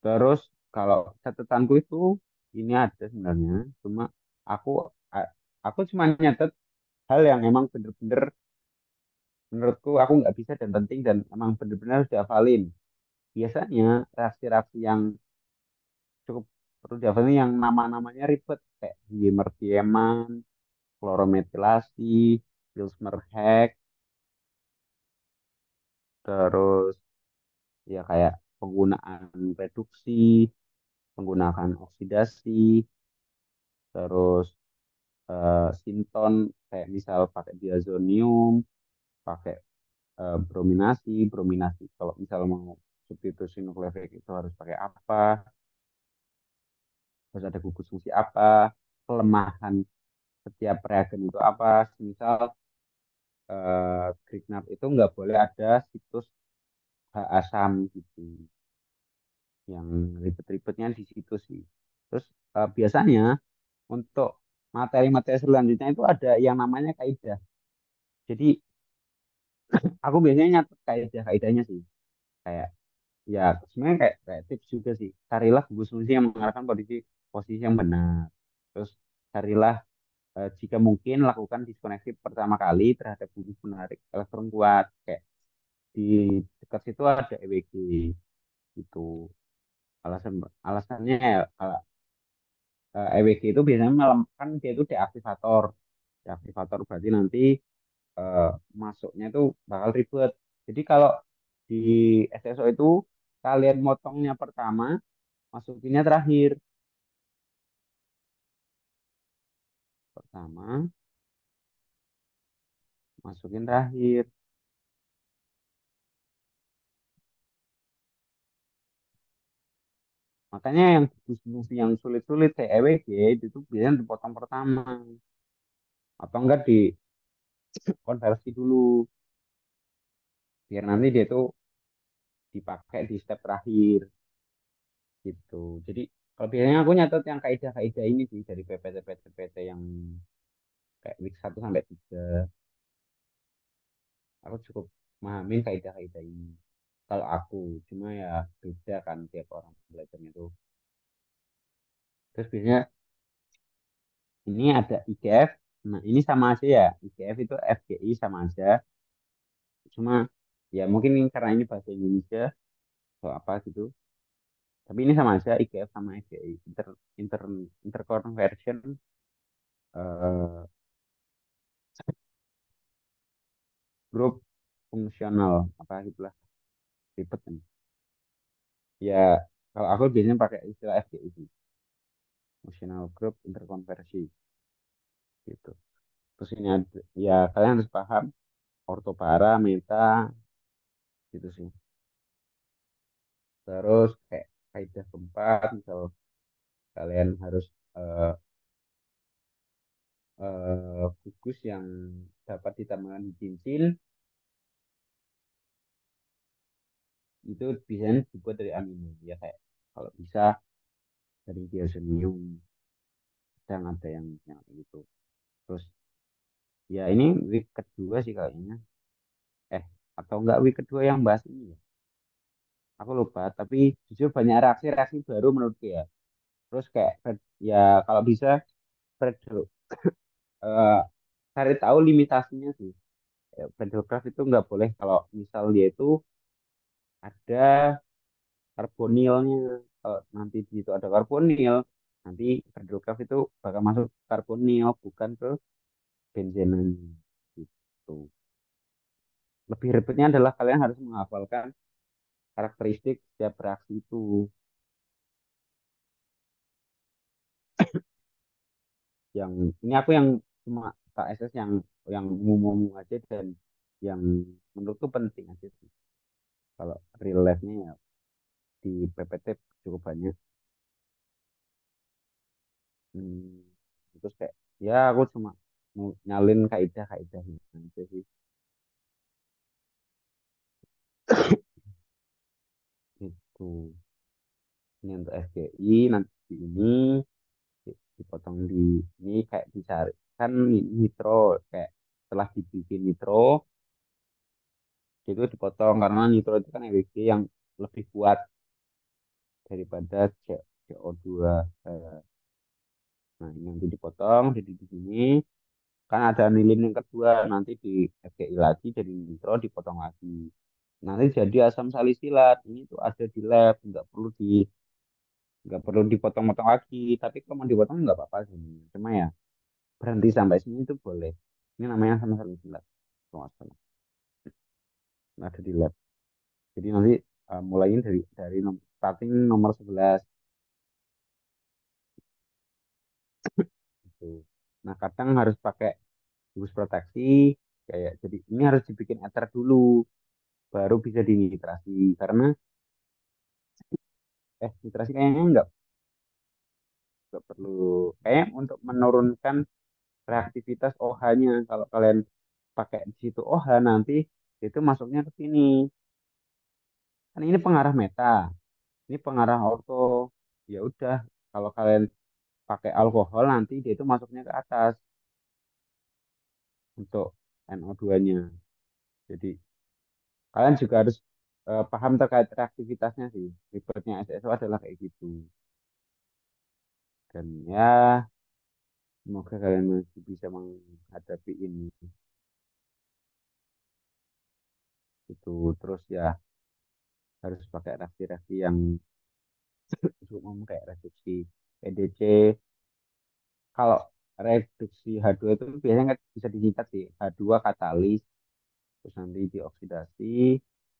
Terus kalau catatanku itu ini ada sebenarnya, cuma aku a- aku cuma nyatet hal yang emang bener-bener menurutku aku nggak bisa dan penting dan emang bener-bener harus dihafalin. Biasanya reaksi-reaksi yang cukup perlu dihafalin yang nama-namanya ribet kayak dimer-dieman, klorometilasi, Pillsbury, terus ya kayak penggunaan reduksi, penggunaan oksidasi, terus sinton kayak misal pakai diazonium, pakai brominasi, brominasi. Kalau misal mau substitusi nukleofil itu harus pakai apa, harus ada gugus fungsi apa, kelemahan setiap reagen itu apa. Misal Grignard itu nggak boleh ada situs H asam gitu. Yang ribet-ribetnya di situ sih. Terus biasanya untuk materi-materi selanjutnya itu ada yang namanya kaidah. Jadi aku biasanya nyatet kaidah-kaidahnya sih. Kayak ya sebenarnya kayak tips juga sih. Carilah gugus fungsi yang mengarahkan posisi posisi yang benar. Terus carilah jika mungkin lakukan diskoneksi pertama kali terhadap gugus penarik elektron kuat. Kayak di dekat situ ada EWG itu. Alasannya ya kalau EWG itu biasanya kan dia itu deaktivator. Deaktivator berarti nanti eh, masuknya itu bakal ribet. Jadi kalau di SSO itu kalian motongnya pertama, masukinnya terakhir. Pertama, masukin terakhir. Makanya yang diskusi yang sulit-sulit kayak EWG itu tuh biasanya dipotong pertama. Atau enggak dikonversi dulu. Biar nanti dia tuh dipakai di step terakhir gitu. Jadi kalau biasanya aku nyatet yang kaidah-kaidah ini sih dari PPT-PPT yang kayak week 1 sampai 3. Aku cukup memahami kaidah-kaidah ini. Kalau aku, cuma ya beda kan tiap orang belajarnya tuh. Terus biasanya ini ada IGF. Nah, ini sama aja ya. IGF itu FGI sama aja. Cuma ya mungkin ini karena ini bahasa Indonesia atau apa gitu. Tapi ini sama aja IGF sama FGI. Inter interconversion eh, grup fungsional apa gitulah, ribet kan. Ya kalau aku biasanya pakai istilah FGI sih. Functional Group Interconversi gitu. Terus ini ada, ya kalian harus paham ortopara, meta, gitu sih. Terus kayak kaidah keempat, misal kalian harus eh, gugus yang dapat ditambahkan di cincin, itu biasanya dibuat dari amino. Ya kayak kalau bisa dari diazonium, sedang ada yang kayak gitu. Terus ya ini week kedua sih kayaknya. Eh, atau enggak week kedua yang bahas ini ya? Aku lupa, tapi jujur banyak reaksi-reaksi baru menurutku ya. Terus kayak ya kalau bisa Fredro, eh, cari tahu limitasinya sih. Ya, Fredrocraft itu nggak boleh kalau misal dia itu ada karbonilnya. Kalau nanti di situ ada karbonil, nanti Fredrocraft itu bakal masuk karbonil, bukan ke benzenanya. Gitu. Lebih ribetnya adalah kalian harus menghafalkan karakteristik setiap reaksi itu. Yang ini aku yang cuma KSS yang umum-umum aja dan yang menurutku penting aja sih. Kalau real life-nya ya di PPT cukup banyak. Hmm, terus kayak ya aku cuma mau nyalin kaidah-kaidahnya aja sih. Itu ini untuk FGI nanti ini dipotong di ini kayak dicari kan nitro kayak setelah dibikin nitro itu dipotong karena nitro itu kan EWG yang lebih kuat daripada CO2. Eh, Nah, ini nanti dipotong jadi di sini kan ada anilin yang kedua nanti di FGI lagi jadi nitro dipotong lagi. Nanti jadi asam salisilat ini tuh ada di lab nggak perlu dipotong-potong lagi tapi kalau mau dipotong nggak apa-apa sih. Cuma ya berhenti sampai sini itu boleh. Ini namanya asam salisilat. Kalau nggak salah. Ada di lab. Jadi nanti mulainya dari starting nomor 11 gitu. Nah, kadang harus pakai bungkus proteksi kayak jadi ini harus dibikin ether dulu baru bisa dinitrasi karena nitrasi kayaknya nggak perlu kayak untuk menurunkan reaktivitas OH-nya kalau kalian pakai di situ OH nanti itu masuknya ke sini kan ini pengarah meta ini pengarah orto ya udah kalau kalian pakai alkohol nanti dia itu masuknya ke atas untuk NO2-nya. Jadi kalian juga harus paham terkait reaktivitasnya sih. Ribetnya SSO adalah kayak gitu. Dan ya semoga kalian masih bisa menghadapi ini. Itu terus ya harus pakai reaksi-reaksi yang umum kayak reduksi PDC. Kalau reduksi H2 itu biasanya nggak bisa disingkat sih. H2 katalis, terus nanti dioksidasi.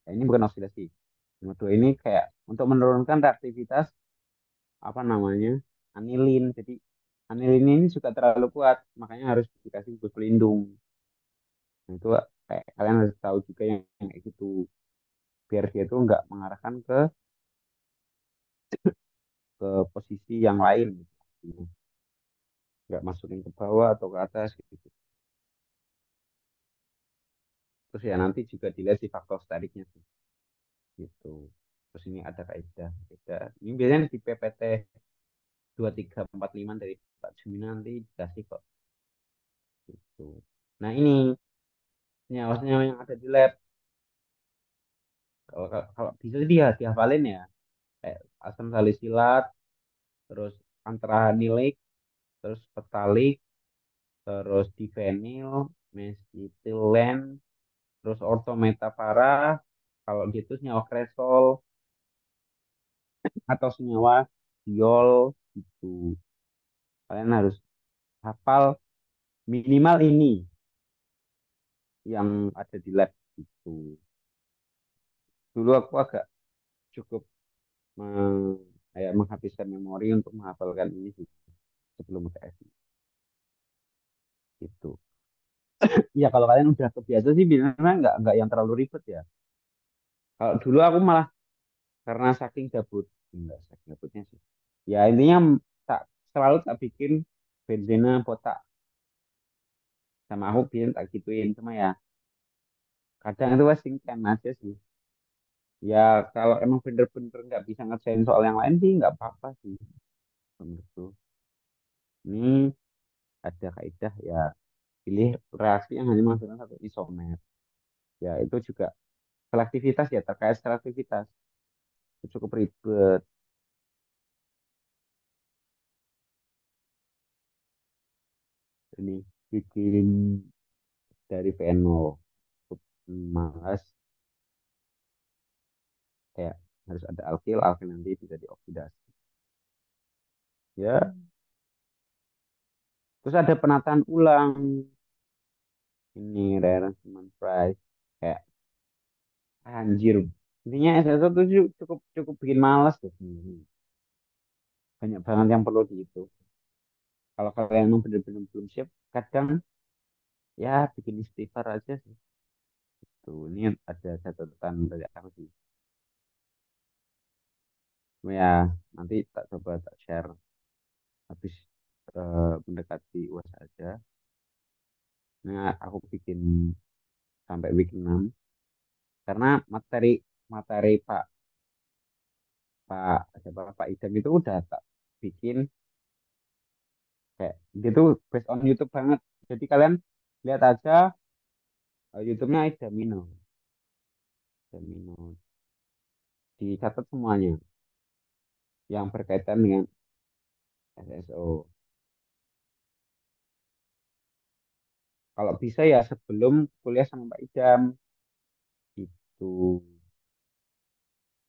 ini bukan oksidasi. Nomor dua ini kayak untuk menurunkan reaktivitas apa namanya anilin. Jadi anilin ini juga terlalu kuat, makanya harus dikasih bus pelindung. Nah, itu kayak kalian harus tahu juga yang kayak gitu, biar dia itu nggak mengarahkan ke posisi yang lain, gitu. Nggak masukin ke bawah atau ke atas gitu. Terus ya nanti juga dilihat si faktor steriknya sih, gitu. Terus ini ada kaidah, kaidah. Ini biasanya di PPT 2345 dari Pak Jumina nanti dikasih kok, gitu. Nah ini senyawa-senyawa yang ada di lab. Kalau bisa sih dia dihafalin ya. Kayak asam salisilat, terus antrahanilik, terus petalik, terus difenil, mesitilen, terus ortometapara, kalau gitu senyawa kresol atau senyawa diol gitu. Kalian harus hafal minimal ini yang ada di lab gitu. Dulu aku agak cukup kayak menghabiskan memori untuk menghafalkan ini sih sebelum UTS gitu. Ya kalau kalian udah kebiasa sih biasanya nggak yang terlalu ribet ya. Kalau dulu aku malah karena saking gabut, enggak saking gabutnya sih. Ya intinya tak selalu tak bikin bensinnya botak sama aku bikin tak gituin cuma ya kadang itu wasingkan aja sih. Ya kalau emang bener-bener nggak bisa ngerjain soal yang lain sih nggak apa-apa sih menurutku. Ini ada kaidah ya pilih reaksi yang hanya menghasilkan satu isomer. Ya itu juga selektivitas ya terkait selektivitas itu cukup ribet. Ini bikin dari VNO cukup malas kayak harus ada alkil alkil nanti bisa dioksidasi ya. Terus ada penataan ulang ini rearrangement price kayak anjir intinya SS tuh cukup cukup bikin malas tuh sebenarnya. Banyak banget yang perlu dihitung kalau kalian emang bener-bener belum siap kadang ya bikin istighfar aja sih. Tuh ini ada catatan dari aku sih. Cuma ya nanti tak coba tak share habis mendekati UAS aja. Nah, aku bikin sampai week 6 karena materi materi Pak siapa Pak Idam itu udah tak bikin kayak dia tuh based on YouTube banget. Jadi kalian lihat aja YouTube-nya Idamino. Idamino dicatat semuanya yang berkaitan dengan SSO. Kalau bisa ya sebelum kuliah sama Pak Idam itu.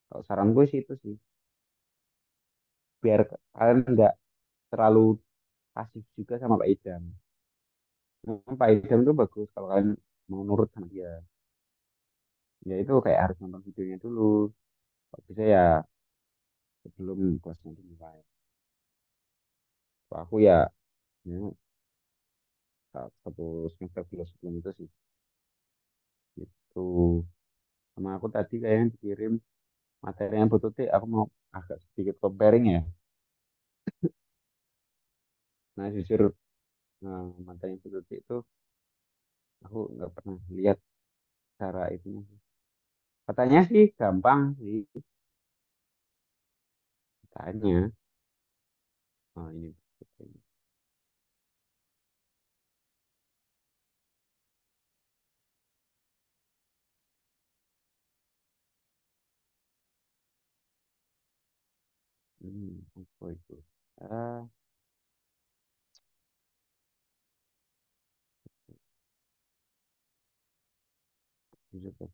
Kalau saran gue sih itu sih biar kalian nggak terlalu pasif juga sama Pak Idam. Memang Pak Idam tuh bagus kalau kalian mau nurut sama dia. Ya itu kayak harus nonton videonya dulu. Kalau bisa ya sebelum kelasnya dimulai. Kalau aku ya, ya satu semester dulu sebelum itu sih. Itu sama aku tadi kayaknya dikirim materi yang butuh T, aku mau agak sedikit comparing ya. Nah jujur materi yang butuh T itu aku nggak pernah lihat cara itunya. Katanya sih gampang sih. Katanya. Oh ini. Apa itu? Ah, bisa.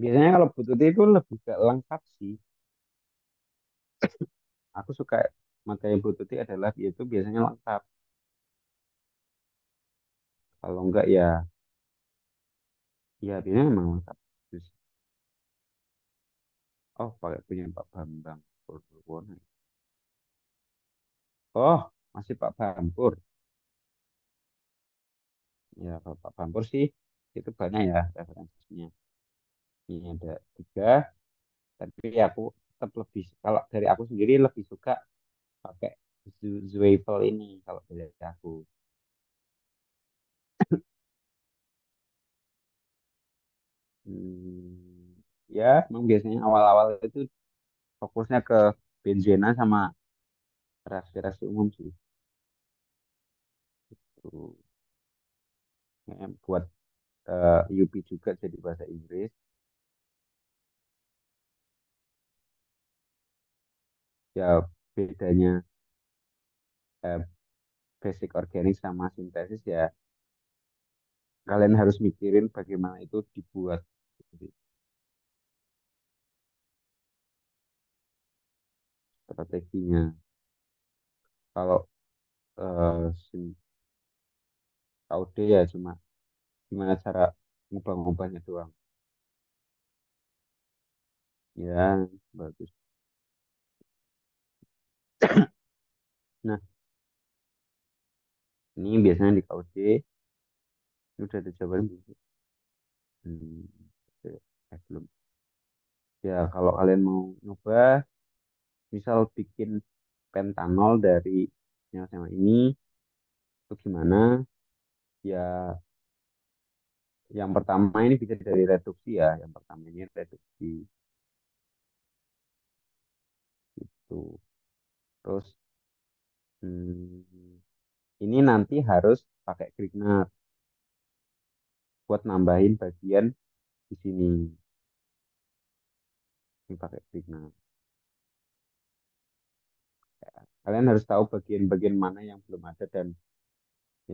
Biasanya kalau butuh itu lebih ke lengkap sih. Aku suka materi Bluetooth adalah itu biasanya lengkap. Kalau enggak ya biasanya memang lengkap. Terus, oh pakai punya Pak Bambang Purwono. Oh masih Pak Bampur. Ya kalau Pak Bampur sih itu banyak ya referensinya. Ini ada tiga. Tapi aku tetap lebih kalau dari aku sendiri lebih suka pakai Zweifel ini kalau dari aku. Ya, memang biasanya awal-awal itu fokusnya ke benzena sama reaksi-reaksi umum sih. Tuh, buat UP juga jadi bahasa Inggris. Ya bedanya eh, basic organik sama sintesis ya kalian harus mikirin bagaimana itu dibuat. Jadi, strateginya. Kalau sin KUD ya cuma gimana cara ngubah-ngubahnya doang. Ya bagus. Nah, ini biasanya di KUD, ini udah ada jawaban belum sih? Hmm, oke. Belum. Ya, kalau kalian mau nyoba, misal bikin pentanol dari yang sama ini, itu gimana? Ya, yang pertama ini bisa dari reduksi ya. Yang pertama ini reduksi itu. Terus hmm, ini nanti harus pakai Grignard buat nambahin bagian di sini. Ini pakai Grignard. Kalian harus tahu bagian-bagian mana yang belum ada dan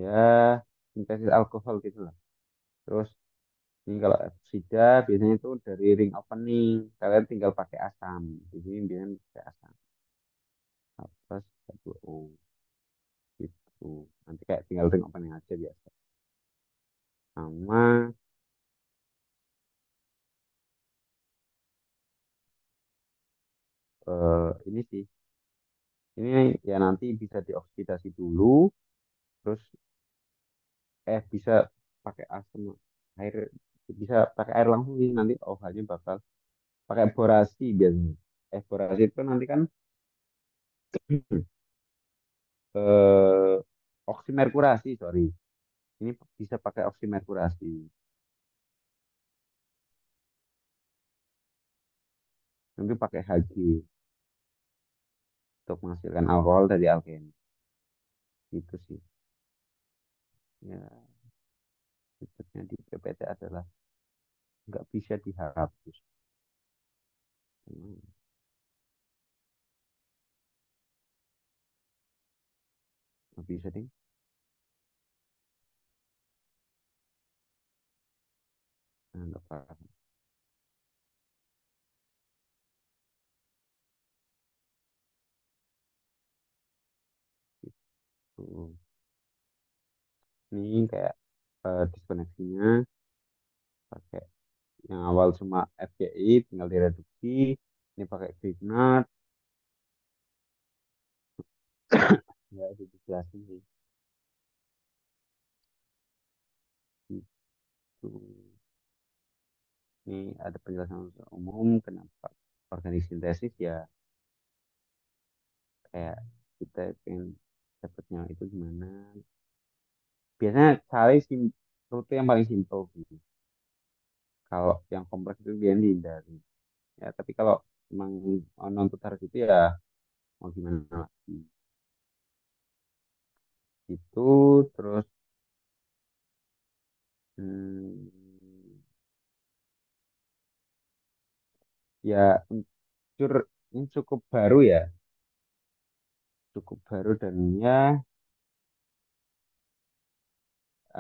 ya sintesis alkohol gitu lah. Terus ini kalau oksida biasanya itu dari ring opening. Kalian tinggal pakai asam. Di sini biasanya pakai asam. Plus H2O gitu. Nanti kayak tinggal ring opening aja biasa. Sama ini sih. Ini ya nanti bisa dioksidasi dulu. Terus bisa pakai asam air bisa pakai air langsung sih nanti OH-nya bakal pakai borasi biasanya. Borasi itu nanti kan eh, oksimerkurasi sorry. Ini bisa pakai oksimerkurasi. Nanti pakai Hg untuk menghasilkan alkohol dari alkene. Itu sih. Ya, ribetnya di PPT adalah nggak bisa dihapus. Hmm, nggak bisa deh. Nah, nggak paham. Itu. Ini kayak diskoneksinya pakai yang awal cuma FGI tinggal direduksi. Ini pakai Grignard. Ya, itu dijelasin sih. Itu. Ini ada penjelasan umum kenapa organik sintesis ya kayak kita pengen dapetnya itu gimana. Biasanya cari rute yang paling simpel sih. Kalau yang kompleks itu biar dihindari. Ya, tapi kalau emang nuntut harus itu ya mau gimana lagi. Itu terus hmm, ya ini cukup baru ya, cukup baru dan ya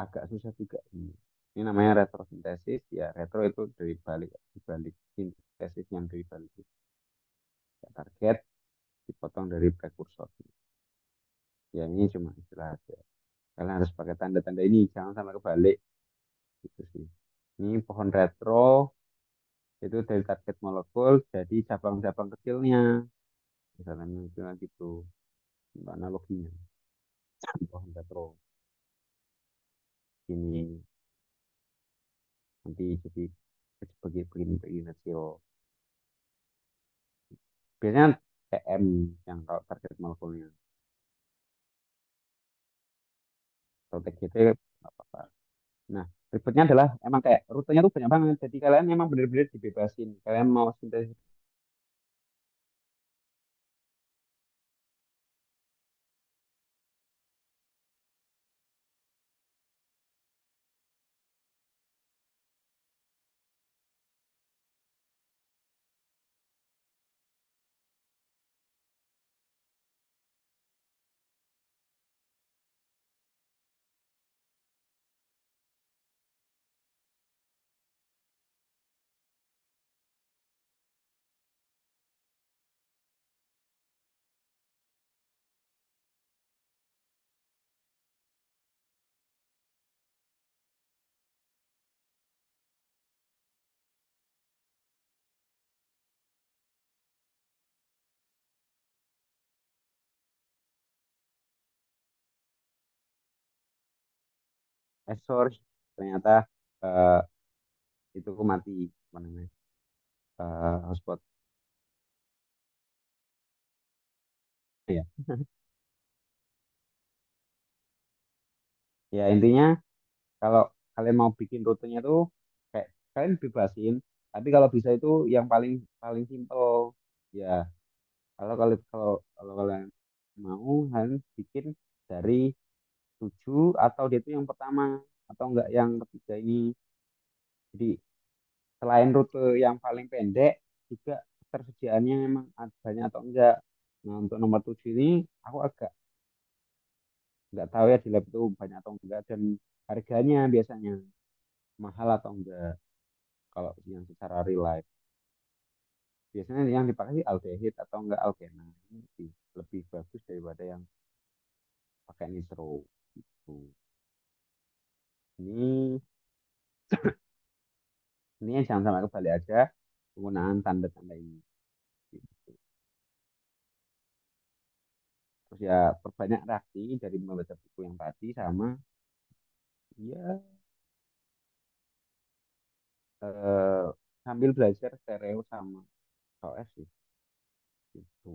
agak susah juga sih. Ini namanya retrosintesis ya retro itu dari balik dibalik sintesis yang dari balik itu. Ya, target dipotong dari prekursor. Ya ini cuma istilah aja. Kalian harus pakai tanda-tanda ini jangan sampai kebalik gitu sih. Ini pohon retro itu dari target molekul jadi cabang-cabang kecilnya. Misalnya gitu untuk analoginya di pohon retro ini nanti jadi begini begini kecil. Biasanya TM yang kalau target molekulnya atau TGT nggak apa-apa. Nah, ribetnya adalah emang kayak rutenya tuh banyak banget. Jadi kalian emang bener-bener dibebasin. Kalian mau sintesis sorry, ternyata eh, itu aku mati apa namanya hotspot ya. Ya intinya kalau kalian mau bikin rutenya tuh kayak kalian bebasin, tapi kalau bisa itu yang paling paling simple ya. Kalau kalian mau kalian bikin dari 7 atau dia itu yang pertama atau enggak yang ketiga ini. Jadi selain rute yang paling pendek juga ketersediaannya memang banyak atau enggak. Nah untuk nomor 7 ini aku agak nggak tahu ya di lab itu banyak atau enggak dan harganya biasanya mahal atau enggak kalau yang secara real life. Biasanya yang dipakai sih aldehid atau enggak alkena. Ini lebih bagus daripada yang pakai nitro. Gitu. Ini ini yang jangan sampai kebalik aja penggunaan tanda-tanda ini. Gitu. Terus ya perbanyak reaksi dari membaca buku yang tadi sama ya eh, sambil belajar stereo sama OS sih gitu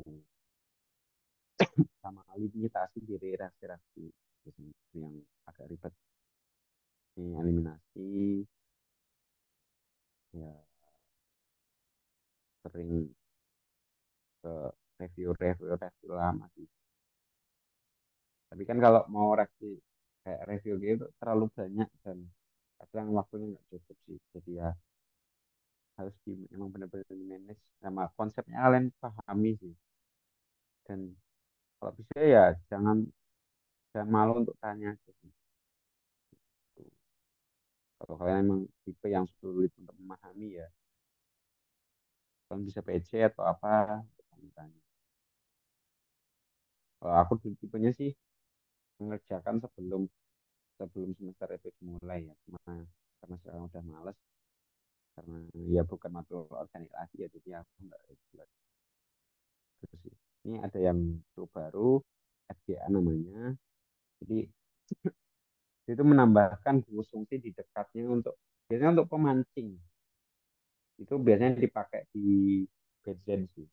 sama limitasi dari reaksi-reaksi biasanya itu yang agak ribet ini eliminasi ya sering ke review lama sih tapi kan kalau mau reaksi kayak review gitu terlalu banyak dan kadang waktunya nggak cukup sih jadi ya harus emang benar-benar di manage sama konsepnya kalian pahami sih dan kalau bisa ya jangan malu untuk tanya gitu. Kalau kalian emang tipe yang sulit untuk memahami ya kalian bisa PC atau apa tanya. Kalau aku tipenya sih mengerjakan sebelum sebelum semester itu dimulai ya cuma karena sekarang udah males karena ya bukan matkul organik lagi ya jadi aku nggak reguler gitu sih. Ini ada yang cukup baru FGA namanya jadi itu menambahkan fungsi di dekatnya untuk biasanya untuk pemancing itu biasanya dipakai di benzen sih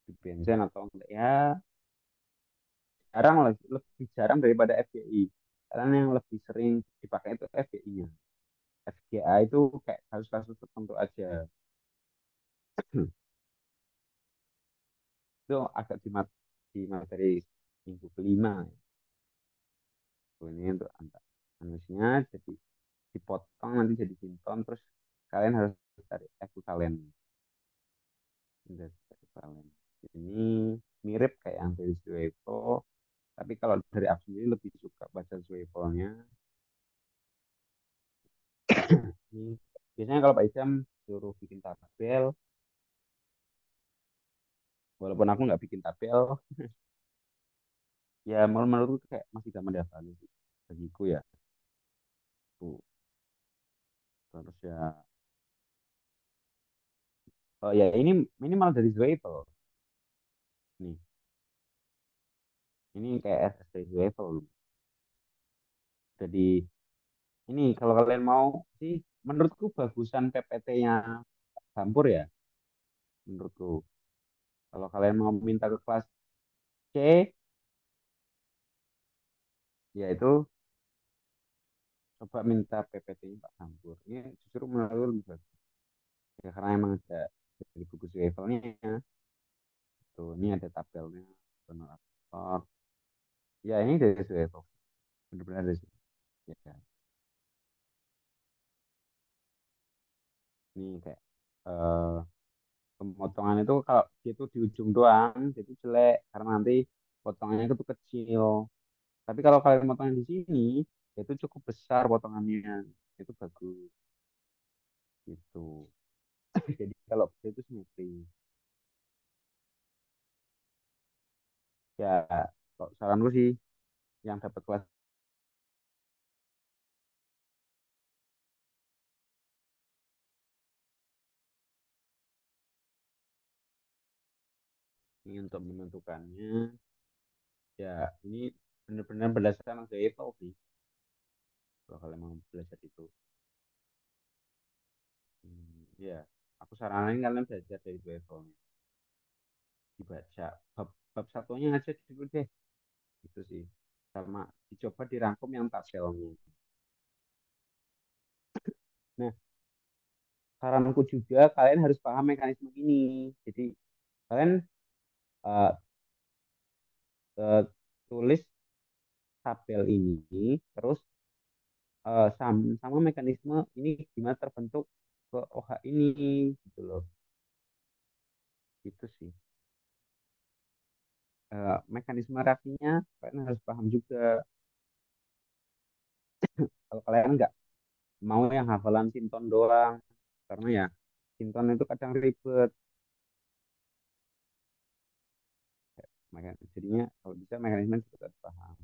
di benzen atau enggak ya jarang lebih jarang daripada FGI karena yang lebih sering dipakai itu FGI-nya FGA itu kayak kasus-kasus tertentu aja itu agak di materi minggu kelima ya. Ini untuk manusia jadi dipotong nanti jadi sinton terus kalian harus cari ekvivalen ekvivalen ini mirip kayak yang dari Zwepo tapi kalau dari aku sendiri lebih suka baca Zwepo-nya ini biasanya kalau Pak Isam suruh bikin tabel walaupun aku nggak bikin tabel ya menurutku kayak masih gampang dihafalin sih bagiku ya tuh terus ya oh ya ini minimal dari Zwepo nih ini kayak SSD Zwepo jadi ini kalau kalian mau sih menurutku bagusan PPT-nya Campur ya menurutku kalau kalian mau minta ke kelas C yaitu coba minta PPT-nya Pak Campur ini justru menurutku lebih bagus ya karena emang ada dari buku levelnya tuh ini ada tabelnya donor aktor ya ini dari level benar-benar dari situ. Ya ini kayak eh, pemotongan itu kalau dia itu di ujung doang itu jelek karena nanti potongannya itu kecil. Tapi kalau kalian potongnya di sini, itu cukup besar potongannya. Itu bagus gitu. Jadi kalau itu simetris. Ya, kalau saranku sih yang dapat kelas ini untuk menentukannya, ya ini benar-benar berdasarkan hasil itu sih. kalau kalian mau belajar itu. Ya, aku saranin kalian belajar dari levelnya, dibaca bab satunya aja dulu deh, itu sih, sama dicoba dirangkum yang tabelnya. Nah, saranku juga kalian harus paham mekanisme ini. Jadi kalian eh, eh, tulis tabel ini, terus sama mekanisme ini gimana terbentuk ke OH ini, gitu loh. Itu sih. Mekanisme reaksinya kalian harus paham juga. Kalau kalian nggak mau yang hafalan sinton doang, karena ya sinton itu kadang ribet. Jadinya kalau bisa mekanisme juga harus paham.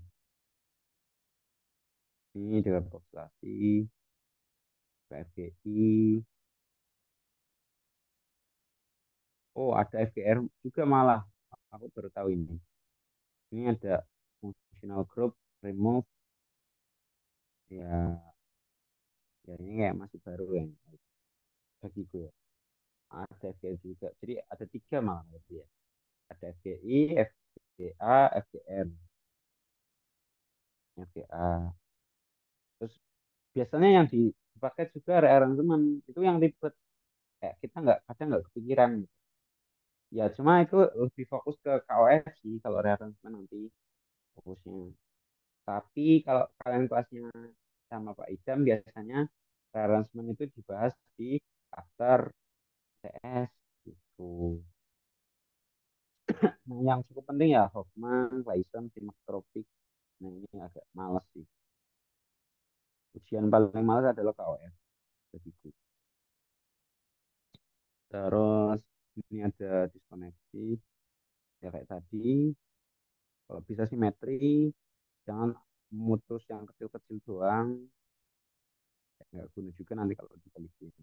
Ini dengan oksidasi, FGI. Oh, ada FGR juga malah. Aku baru tahu ini. Ini ada functional group, remove, ya, ya ini kayak masih baru ya bagiku ya. Ada FGR juga. Jadi ada tiga malah berarti ya. Ada FGI, FGA, FGR. FGA. Terus biasanya yang dipakai juga rearrangement itu yang ribet. Kayak kita nggak kadang nggak kepikiran. Ya cuma itu lebih fokus ke KOF sih kalau rearrangement nanti fokusnya. Tapi kalau kalian kelasnya sama Pak Idam biasanya rearrangement itu dibahas di chapter CS gitu. Nah, yang cukup penting ya Hoffman, Gleason, Simetropik. Nah, ini agak males sih. Ujian paling males adalah KOF begitu. Terus ini ada diskoneksi ya kayak tadi. Kalau bisa simetri, jangan memutus yang kecil-kecil doang. Nggak guna juga nanti kalau dibalikin.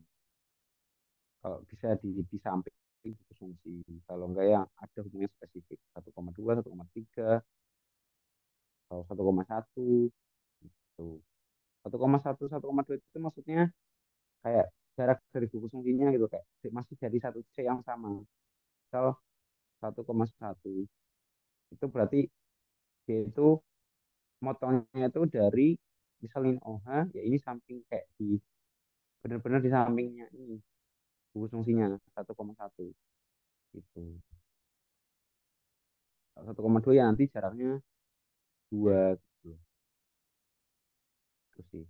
Kalau bisa di samping dikonsumsi. Kalau enggak yang ada hubungan spesifik 1,2, 1,3, atau 1,1 gitu. 1,1, 1,2 itu maksudnya kayak jarak dari buku fungsinya gitu kayak masih jadi satu C yang sama. Misal 1,1 itu berarti D itu motongnya itu dari misalnya OH ya ini samping kayak di benar-benar di sampingnya ini buku fungsinya 1,1 gitu. 1,2 ya nanti jaraknya 2 gitu. Terus sih.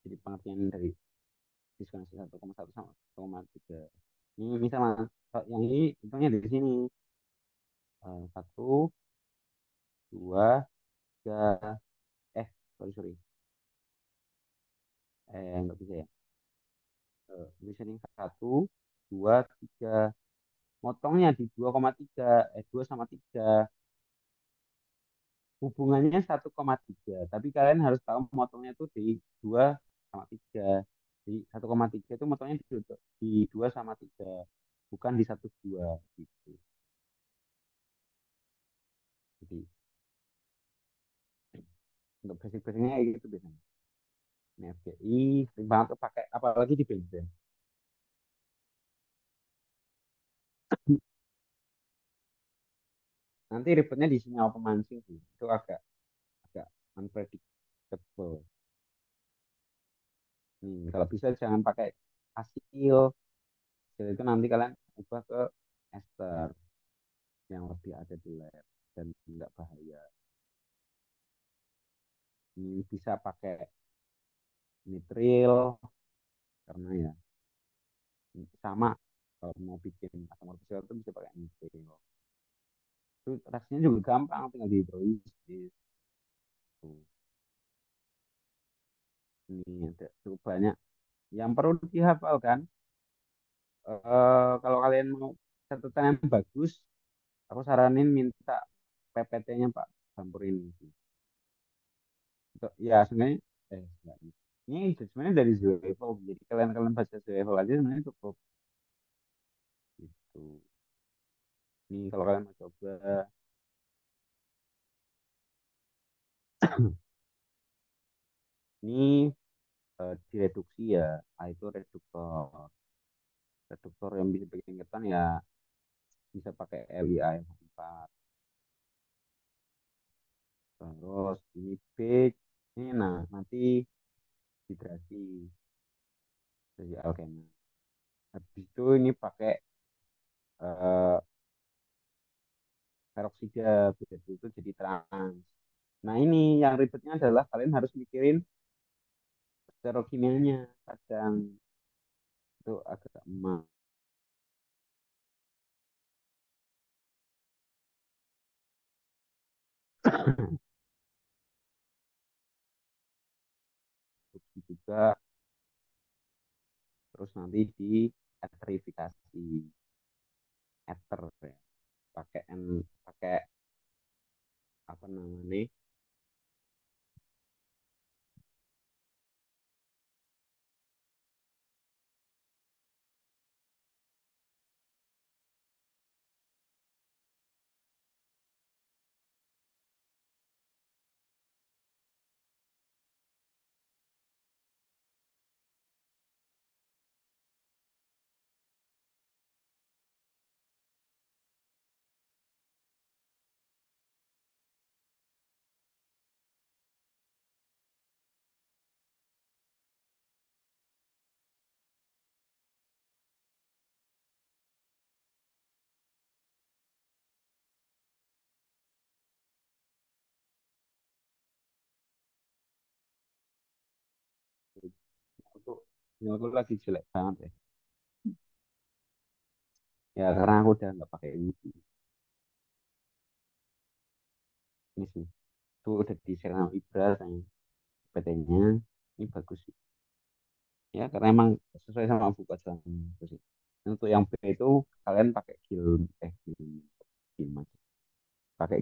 Jadi pengertian dari diskonasi 1,1 sama 1,3. Ini misalnya yang ini hitungnya di sini. Satu, dua, tiga, sorry, sorry. Nggak bisa ya. Bisa nih satu, dua, tiga. Motongnya di 2,3, 2 sama 3. Hubungannya 1,3. Tapi kalian harus tahu motongnya itu di 2 sama 3. Di 1,3 itu motongnya di 2 sama 3. Bukan di 1,2 gitu. Jadi untuk basic-basicnya kayak gitu biasanya. Ini FGI, sering banget tuh pakai apalagi di bensin. Nanti ribetnya di senyawa pemancing sih. Itu agak agak unpredictable. Kalau bisa jangan pakai asil. Asil itu nanti kalian ubah ke ester yang lebih ada di lab dan tidak bahaya. Bisa pakai nitril karena ya sama kalau mau bikin asam urat itu bisa pakai nitril. Itu reaksinya juga gampang, tinggal dihidrolisis. Tuh. Ini ada cukup banyak yang perlu dihafalkan. Kalau kalian mau catatan yang bagus, aku saranin minta PPT-nya Pak Sampur ini. Ya sebenarnya enggak. Ini sebenarnya dari zero level, jadi kalian kalian baca zero level aja sebenarnya cukup gitu. Ini kalau kalian mau coba Ini direduksi ya, itu reduktor. Reduktor yang bisa bikin ketan ya bisa pakai LIA 4. Terus ini base, ini nah nanti hidrasi dari alkena. Habis itu ini pakai eh, peroksida biar itu jadi trans. Nah ini yang ribetnya adalah kalian harus mikirin sterokimianya. Kadang itu agak emas. Terus juga terus nanti di eterifikasi ether ya. Pakai pakai apa namanya? Untuk aku lagi jelek banget ya. Ya karena aku udah nggak pakai ini sih. Itu udah di share sama Ibra yang PT-nya. Ini bagus sih. Ya karena emang sesuai sama buku ajaran itu sih. Untuk yang B itu kalian pakai gil pakai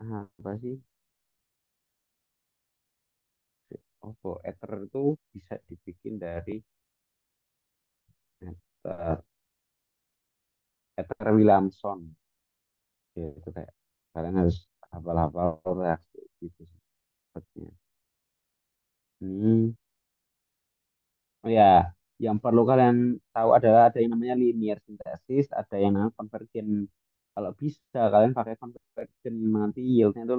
apa sih? Oppo Ether itu bisa dibikin dari Ether, Ether Williamson. Ya, itu kayak kalian harus hafal-hafal reaksi gitu sih. Sepertinya. Hmm. Oh ya, yang perlu kalian tahu adalah ada yang namanya linear sintesis, ada yang namanya convergen. Kalau bisa kalian pakai convergen nanti yieldnya itu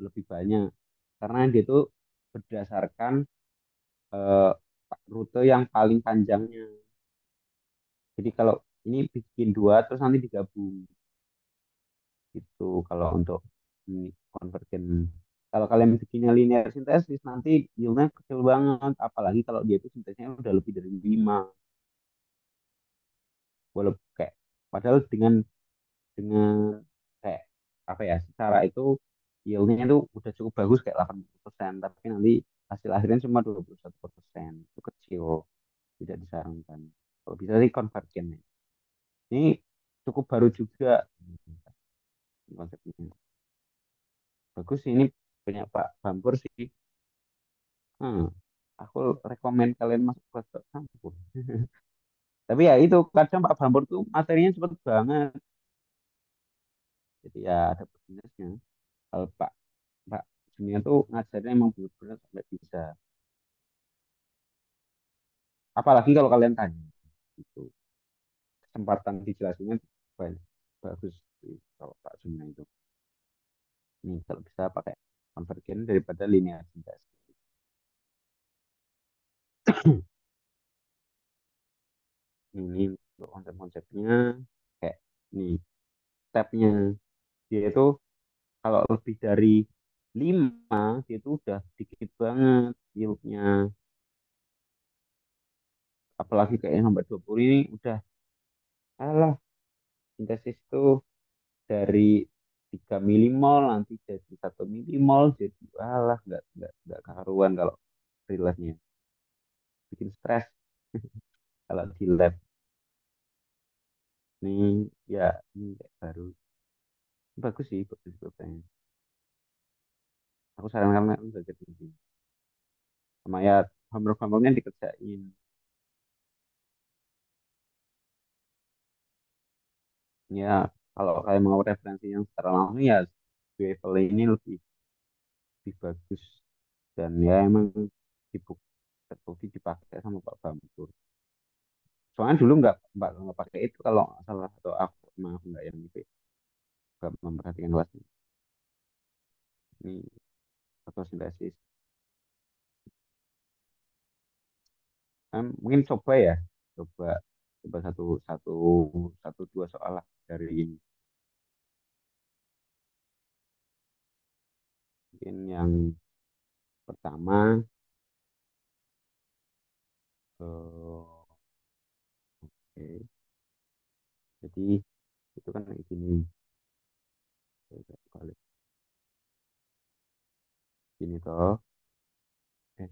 lebih banyak karena dia itu berdasarkan eh, rute yang paling panjangnya. Jadi kalau ini bikin dua terus nanti digabung itu kalau untuk ini convergen. Kalau kalian bikinnya linear sintesis nanti yieldnya kecil banget, apalagi kalau dia itu sintesnya udah lebih dari 5. Walaupun kayak padahal dengan kayak apa ya secara itu yieldnya itu udah cukup bagus kayak 80%, tapi nanti hasil akhirnya cuma 21%, itu kecil, tidak disarankan. Kalau bisa sih convergen ya. Ini cukup baru juga konsepnya. Bagus sih ini punya Pak Bambur sih. Hmm, aku rekomen kalian masuk ke Pak Bambur. Tapi ya itu kadang Pak Bambur tuh materinya cepet banget. Jadi ya ada plusnya. Kalau Pak Jumia tuh ngajarnya emang bener-bener sampai bisa. Apalagi kalau kalian tanya, itu kesempatan dijelasinnya banyak. Bagus sih kalau Pak Jumia itu. Ini kalau bisa pakai konvergen daripada linear sintesis. Ini untuk konsep-konsepnya kayak nih stepnya dia itu kalau lebih dari 5 dia itu udah dikit banget yieldnya. Apalagi kayak sampai 20 ini udah alah sintesis itu dari 3 milimol nanti jadi 1 milimol jadi alah nggak karuan kalau relate-nya bikin stres kalau di lab nih ya ini kayak baru bagus sih bagus bagus aku sarankan kan belajar di sini sama ya homework-homeworknya dikerjain ya kalau kalian mau referensi yang secara langsung ya Dueval ini lebih bagus dan ya emang dibuk terbukti dipakai sama Pak Bambur. Soalnya dulu nggak pakai itu kalau nggak salah atau aku emang aku nggak yang itu ya, nggak memperhatikan kelasnya. Ini fotosintesis. Mungkin coba ya, coba coba satu satu satu dua soal lah dari ini. Mungkin yang pertama, oke. Jadi itu kan kayak gini, balik gini toh. Eh,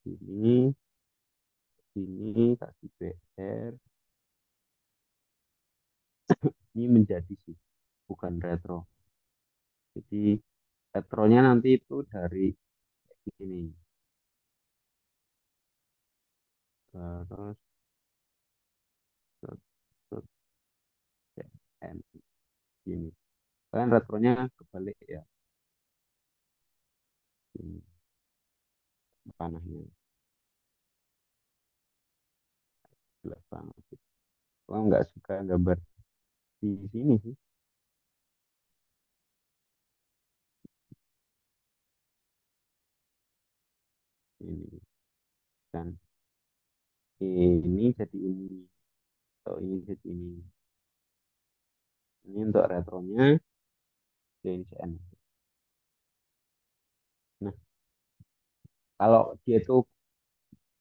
kayak gini kasih BR, ini menjadi sih, bukan retro. Jadi retronya nanti itu dari ini, terus terus terus CN gini. Kalian retronya kebalik ya, ini panahnya jelas banget sih. Kalau nggak suka gambar di sini sih, ini dan ini jadi ini, atau ini jadi ini. Ini untuk retronya JNCN. Nah, kalau dia itu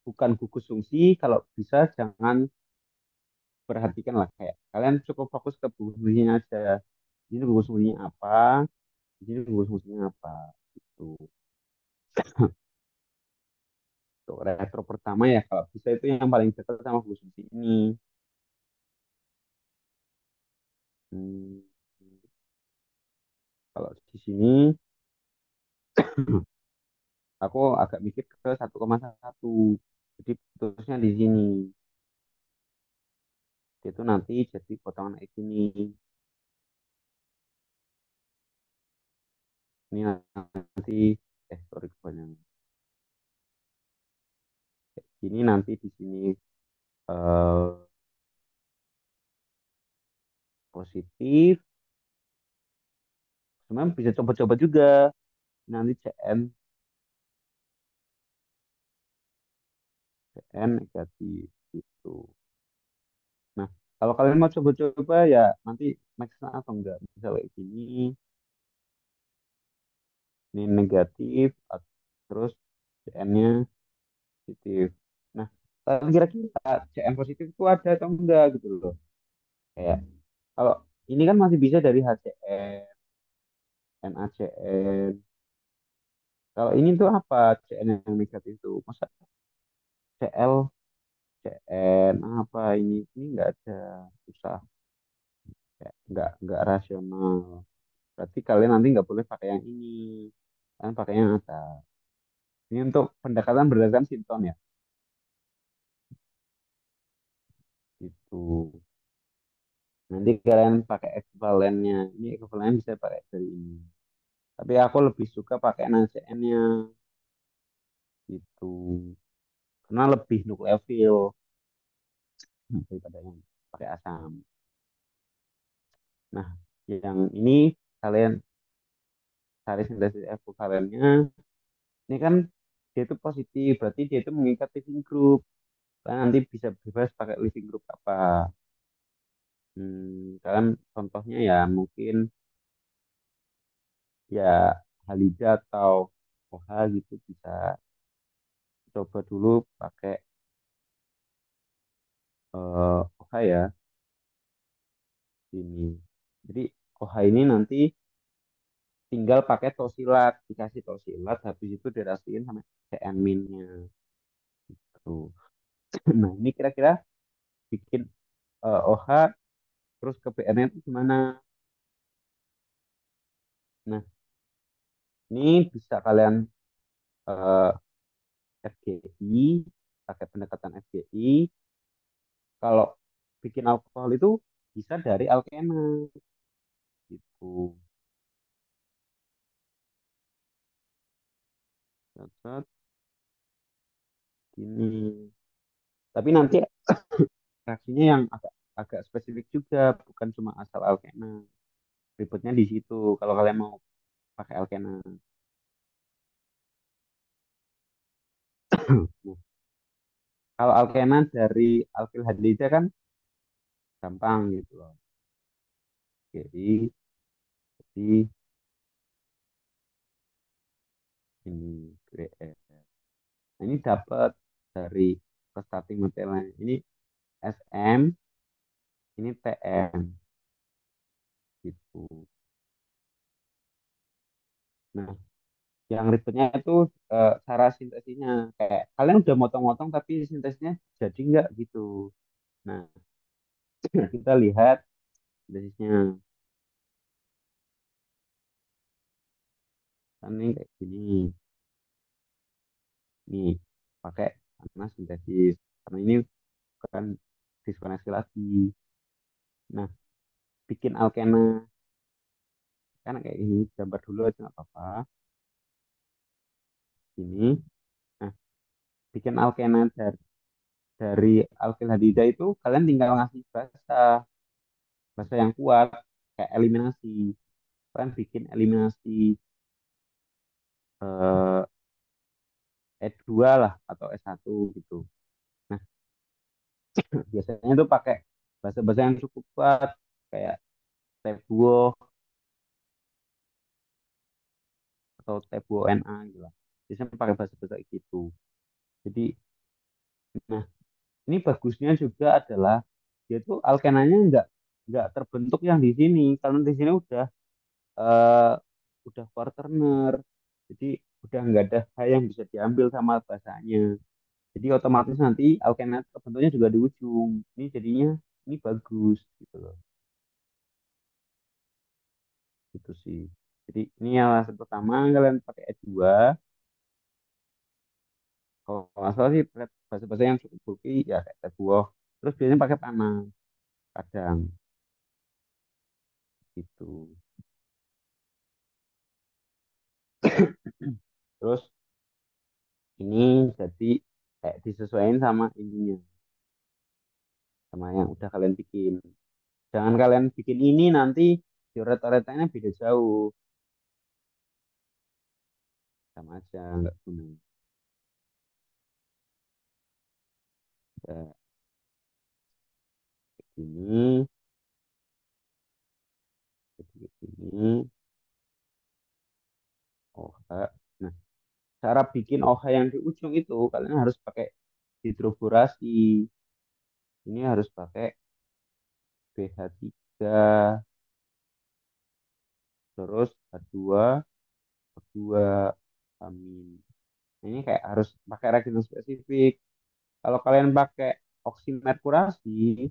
bukan gugus fungsi, kalau bisa jangan perhatikan lah kayak kalian cukup fokus ke gugus fungsinya aja. Ini gugus fungsinya apa? Ini gugus fungsinya apa? Itu untuk retro pertama ya kalau bisa itu yang paling dekat sama gugus fungsi ini. Hmm, kalau di sini aku agak mikir ke 1,1. Jadi putusnya di sini. Itu nanti jadi potongan kayak gini. Ini nanti sorry kebanyakan. Ini nanti di sini eh, positif. Sebenarnya bisa coba-coba juga. Nanti CN negatif gitu. Nah, kalau kalian mau coba-coba ya nanti max atau enggak. Bisa kayak gini, ini negatif, terus CN-nya positif. Nah, tapi kira-kira CN positif itu ada atau enggak gitu loh. Kayak kalau ini kan masih bisa dari HCN, NaCN. Kalau ini tuh apa CN yang negatif itu? Masa Cl, CN apa ini nggak ada, susah, kayak nggak rasional. Berarti kalian nanti nggak boleh pakai yang ini, kalian pakai yang atas. Ini untuk pendekatan berdasarkan sinton ya, itu. Nanti kalian pakai ekuivalennya. Ini ekuivalennya bisa pakai dari ini. Tapi aku lebih suka pakai NaCN-nya itu, karena lebih nukleofil daripada yang pakai asam. Nah, yang ini kalian cari sintesis ekuivalennya. Ini kan dia itu positif, berarti dia itu mengikat living group. Kalian nanti bisa bebas pakai living group apa. Kalian contohnya ya mungkin ya Halida atau OH gitu bisa coba dulu pakai OH ya ini. Jadi OH ini nanti tinggal pakai tosilat, dikasih tosilat, habis itu dirasiin sama CN minnya. Tuh. Nah ini kira-kira bikin OH terus ke BN itu gimana? Nah ini bisa kalian eh, FGI, pakai pendekatan FGI. Kalau bikin alkohol itu bisa dari alkena gitu. Catat ini. Tapi nanti reaksinya yang agak agak spesifik juga, bukan cuma asal alkena. Ribetnya di situ kalau kalian mau pakai alkena. Nah, kalau alkena dari alkil hidrida kan gampang gitu loh. Jadi ini GR. Nah, ini dapat dari starting materialnya. Ini SM, ini TM gitu. Nah, yang ribetnya itu cara sintesisnya. Kayak kalian udah motong-motong tapi sintesnya jadi nggak gitu. Nah, kita lihat sintesisnya. Kan ini kayak gini. Nih, pakai karena sintesis. Karena ini bukan diskoneksi lagi. Nah, bikin alkena kan kayak gini. Gambar dulu aja nggak apa-apa. Ini. Nah, bikin alkena dari alkyl hidrida itu kalian tinggal ngasih basa yang kuat kayak eliminasi. Kalian bikin eliminasi eh, E2 lah atau S1 gitu. Nah, biasanya itu pakai bahasa-bahasa yang cukup kuat kayak Tebuo atau Tebuo Na gitu lah. Biasanya pakai bahasa-bahasa kayak gitu. Jadi, nah ini bagusnya juga adalah dia tuh alkenanya nggak terbentuk yang di sini karena di sini eh, udah quarterner. Jadi udah nggak ada hal yang bisa diambil sama bahasanya. Jadi otomatis nanti alkenet terbentuknya juga di ujung. Ini jadinya ini bagus gitu loh. Gitu sih. Jadi ini alasan pertama kalian pakai E2. Kalau nggak salah sih pakai bahasa-bahasa yang cukup bulky ya kayak E2. Terus biasanya pakai panah kadang gitu. Terus ini jadi kayak disesuaikan sama ininya, sama yang udah kalian bikin. Jangan kalian bikin ini nanti dioret-oretannya beda jauh. Sama aja, nggak guna. Ya, ini, jadi ini, OH. Nah, cara bikin OH yang di ujung itu, kalian harus pakai hidroborasi. Ini harus pakai BH3, terus H2, O2, amin. Ini kayak harus pakai reagen spesifik. Kalau kalian pakai oksimerkurasi,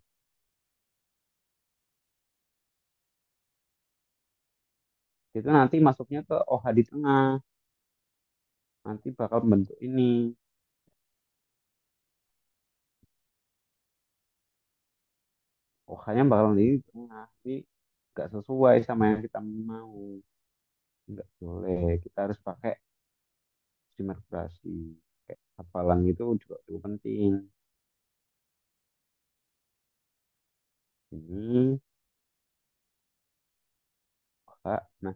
itu nanti masuknya ke OH di tengah. Nanti bakal membentuk ini. OH-nya bakal di tengah. Ini nggak sesuai sama yang kita mau. Nggak boleh. Kita harus pakai simergrasi. Kayak hafalan itu juga cukup penting. Ini OH. Nah,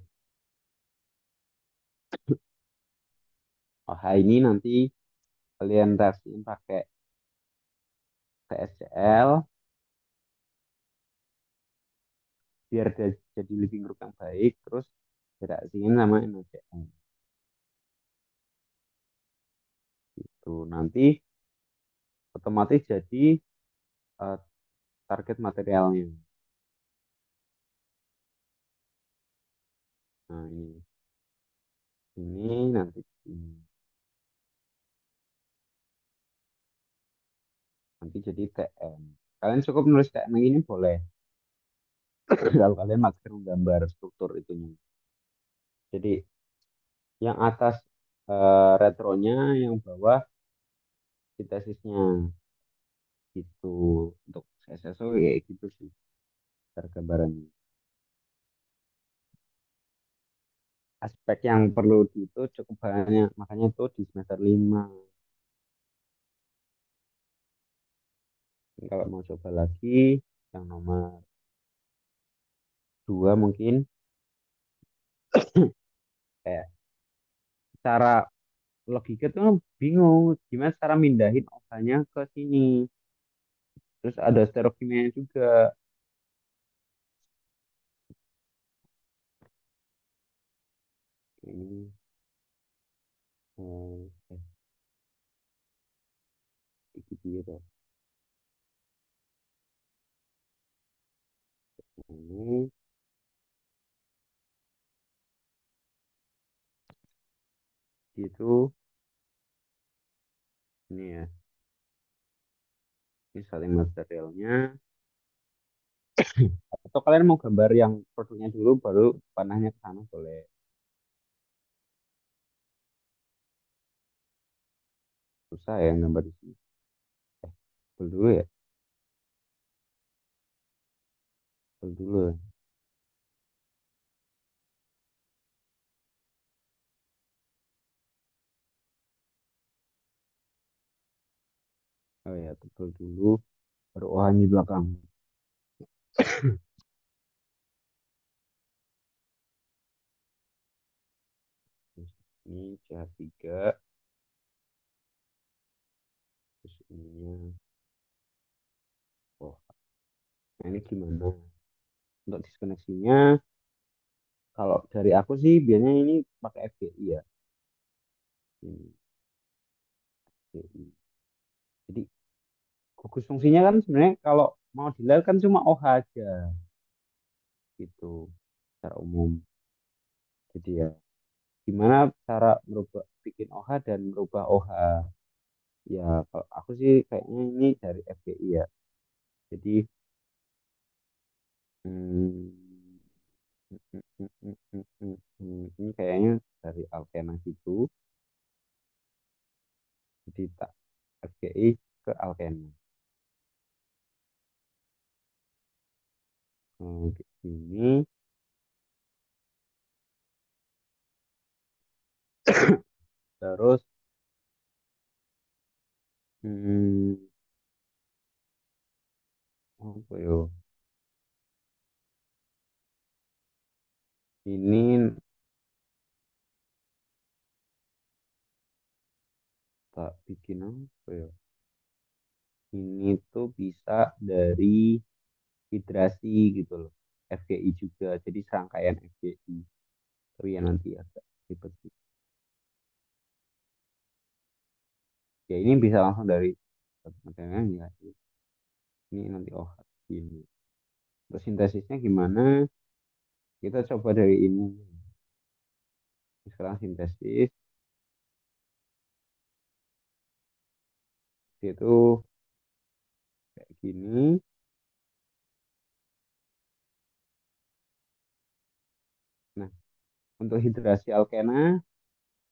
OH ini nanti kalian reaksiin pakai TSCl biar jadi living group yang baik. Terus direaksiin sama NaCl. Itu nanti otomatis jadi eh, target materialnya. Nah, ini nanti nanti jadi TM. Kalian cukup nulis TM ini boleh kalau kalian mager gambar struktur itunya. Jadi yang atas retronya, yang bawah sintesisnya gitu. Untuk SSO kayak gitu sih cara gambarannya. aspek yang perlu di itu cukup banyak, makanya itu di semester 5. Kalau mau coba lagi yang nomor 2 mungkin kayak cara logika tuh bingung gimana cara mindahin OH-nya ke sini. Terus ada sterokimia juga. Ini gitu. Ini itu ini ya. Ini saling materialnya. Atau kalian mau gambar yang produknya dulu baru panahnya ke sana boleh. Susah ya gambar di sini. Full dulu ya. Full dulu ya. Oh ya, tebel dulu baru OH di belakang. Terus ini CH3 terus ininya. Oh, nah ini gimana? Untuk diskoneksinya kalau dari aku sih biasanya ini pakai FGI ya. Ini FGI. Jadi gugus fungsinya kan sebenarnya kalau mau dilihat kan cuma OH aja gitu secara umum. Jadi ya gimana cara merubah bikin OH dan merubah OH. Ya kalau aku sih kayaknya ini dari FGI ya. Jadi hmm, ini kayaknya dari Alkena gitu. Jadi tak FGI ke Alkena. Kayak gini. Terus hmm, apa yo? Ini tak bikin apa ya? Ini tuh bisa dari hidrasi gitu loh. FGI juga. Jadi serangkaian FGI. Tapi ya nanti agak ribet sih. Ya ini bisa langsung dari materialnya ya. Ini nanti oh ini. Terus sintesisnya gimana? Kita coba dari ini. Sekarang sintesis itu kayak gini. Nah, untuk hidrasi alkena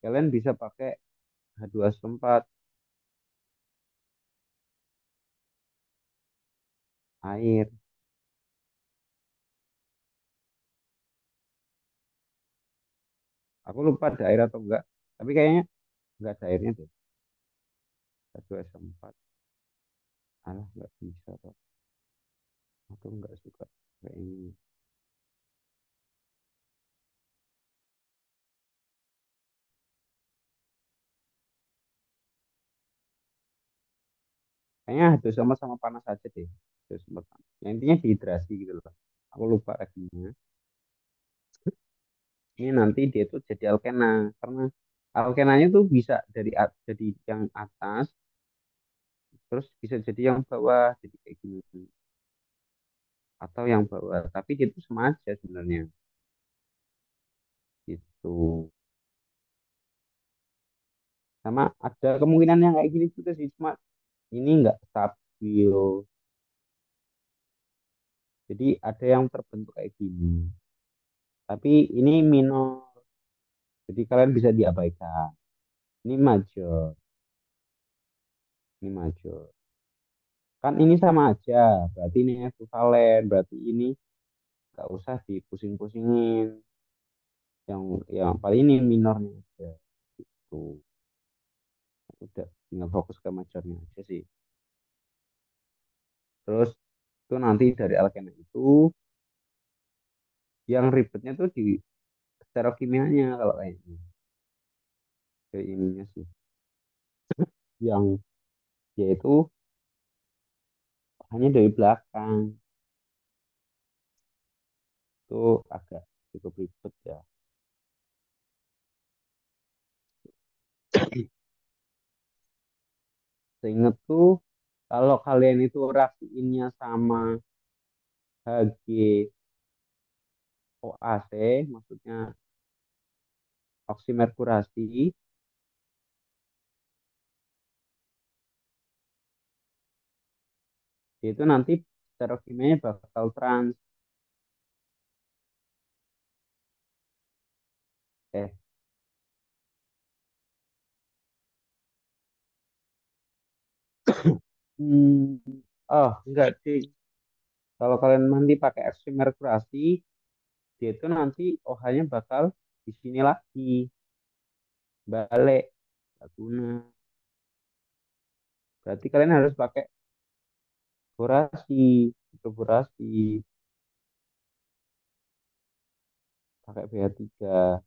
kalian bisa pakai H2SO4 air. Aku lupa ada air atau enggak. Tapi kayaknya enggak ada airnya deh. H2SO4. Alah, enggak bisa toh. Aku enggak suka kayak ini. Kayaknya H2SO4 sama panas aja deh. H2SO4 panas. Ya, intinya dehidrasi gitu loh. Aku lupa reagenya. Ini nanti dia tuh jadi alkena karena alkenanya tuh bisa jadi yang atas terus bisa jadi yang bawah jadi kayak gini atau yang bawah tapi dia tuh sama aja sebenarnya gitu sama ada kemungkinan yang kayak gini juga sih cuma ini nggak stabil jadi ada yang terbentuk kayak gini tapi ini minor jadi kalian bisa diabaikan ini major ini major kan ini sama aja berarti ini ekivalen berarti ini nggak usah dipusing-pusingin yang paling ini minornya aja tuh, udah tinggal fokus ke majornya aja sih. Terus itu nanti dari alkena itu yang ribetnya tuh di sterokimianya kalau kayaknya dari ininya sih, yang yaitu hanya dari belakang itu agak cukup ribet ya. Seingatku kalau kalian itu reaksiinnya sama HgOAC, maksudnya oksimerkurasi, itu nanti sterokimianya bakal trans. Eh, hmm, oh enggak sih. Kalau kalian nanti pakai oksimerkurasi, dia itu nanti OH-nya bakal di sini lagi, balik. Nggak guna. Berarti kalian harus pakai borasi, itu borasi, pakai BH3,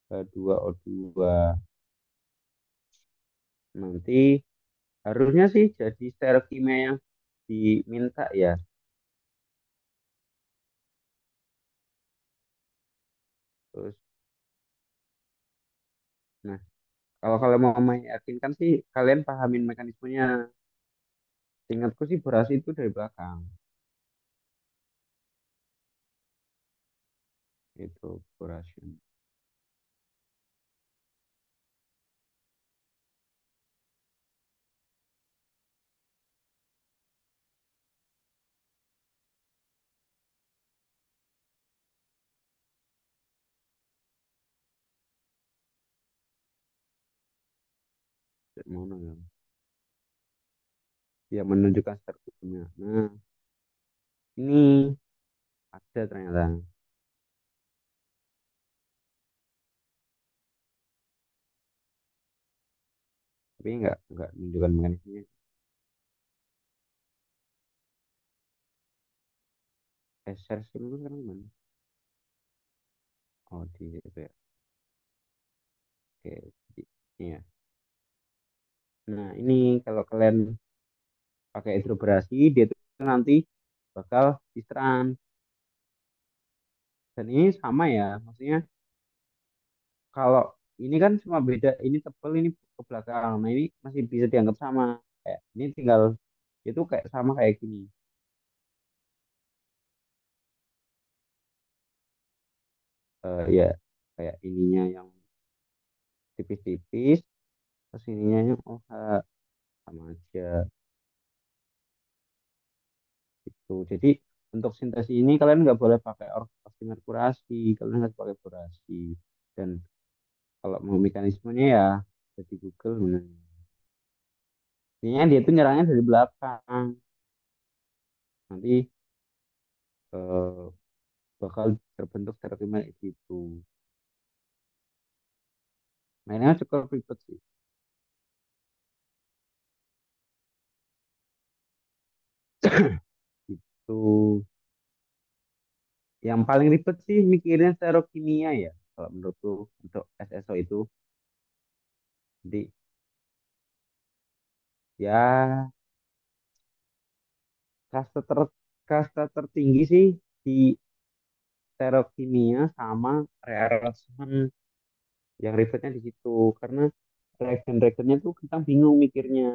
H2O2. Nanti harusnya sih jadi sterokimia yang diminta ya. Terus, nah kalau kalian mau meyakinkan sih, kalian pahamin mekanismenya. Ingatku sih borasi itu dari belakang. Itu borasi. Mana ya? Ya menunjukkan sterokimia. Nah, ini ada ternyata. Tapi nggak menunjukkan mekanismenya. Share dulu sekarang mana? Oh di itu ya. Oke, iya. Nah ini kalau kalian pakai hidroberasi, dia tuh nanti bakal diseran. Dan ini sama ya, maksudnya kalau ini kan cuma beda, ini tebel, ini ke belakang. Nah ini masih bisa dianggap sama. Kayak ini tinggal itu kayak sama kayak gini. Ya kayak ininya yang tipis-tipis, terus ininya yang oh sama aja gitu. Jadi untuk sintesis ini kalian nggak boleh pakai oksimerkurasi, kalian harus pakai borasi. Dan kalau mau mekanismenya ya jadi Google. Intinya dia tuh nyerangnya dari belakang. Nanti eh, bakal terbentuk sterokimia gitu. Mainnya cukup ribet sih. Itu yang paling ribet sih mikirin sterokimia ya. Kalau menurutku untuk SSO itu. Jadi ya kasta, kasta tertinggi sih di sterokimia sama rearrangement, yang ribetnya di situ. Karena reagen-reagennya tuh kita bingung mikirnya.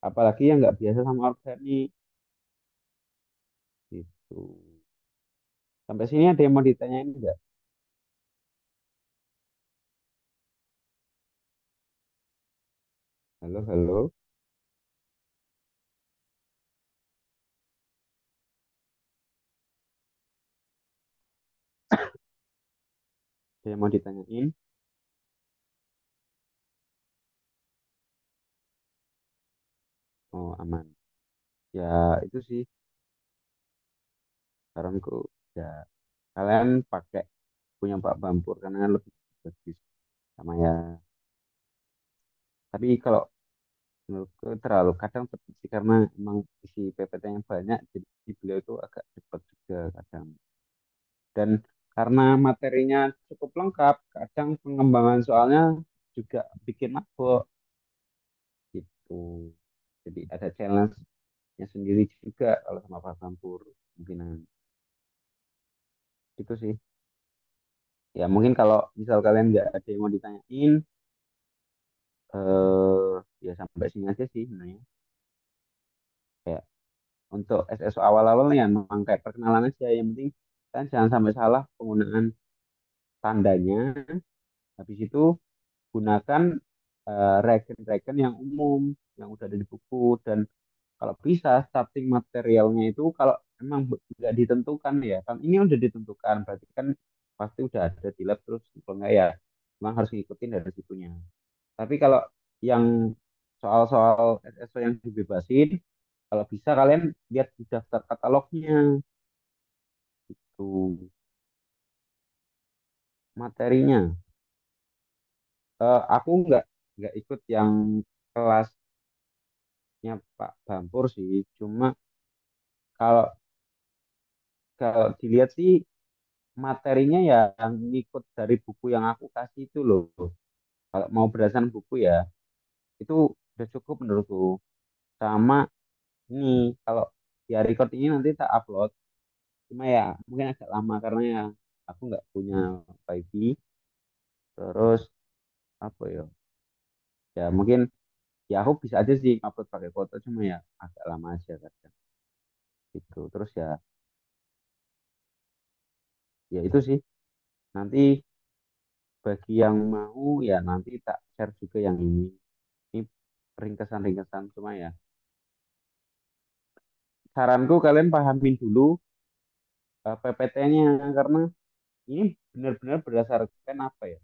Apalagi yang nggak biasa sama organik gitu. Sampai sini ada yang mau ditanyain nggak? Halo, halo. Ada yang mau ditanyain? Oh, aman. Ya, itu sih saranku. Ya, kalian pakai punya Pak Bampur karena kan lebih bagus sama ya. Tapi kalau menurutku terlalu kadang cepet sih karena emang isi PPT-nya banyak, jadi beliau itu agak cepat juga kadang. Dan karena materinya cukup lengkap, kadang pengembangan soalnya juga bikin mabok gitu. Jadi ada challenge-nya sendiri juga kalau sama Pak Campur kemungkinan itu sih. Ya mungkin kalau misal kalian nggak ada yang mau ditanyain, ya sampai sini aja sih sebenarnya. Kayak untuk SSO awal-awal ya memang kayak perkenalan aja. Yang penting kan jangan sampai salah penggunaan tandanya. Habis itu gunakan regen-regen yang umum yang udah ada di buku dan kalau bisa starting materialnya itu kalau emang nggak ditentukan ya kan ini udah ditentukan berarti kan pasti udah ada di lab terus kalau nggak ya memang harus ngikutin dari situnya. Tapi kalau yang soal-soal SSO yang dibebasin kalau bisa kalian lihat di daftar katalognya tuh materinya. Aku nggak ikut yang kelasnya Pak Bampur sih cuma kalau kalau dilihat sih materinya ya yang ngikut dari buku yang aku kasih itu loh. Kalau mau berdasarkan buku ya, itu udah cukup menurutku. Sama ini, kalau ya record ini nanti tak upload. Cuma ya mungkin agak lama karena ya aku nggak punya wifi. Terus apa ya? Ya mungkin ya aku bisa aja sih upload pakai foto cuma ya agak lama aja kadang. Gitu. Terus ya ya itu sih. Nanti bagi yang mau ya nanti tak share juga yang ini. Ini ringkesan-ringkesan cuma ya saranku kalian pahamin dulu PPT-nya karena ini benar-benar berdasarkan apa ya?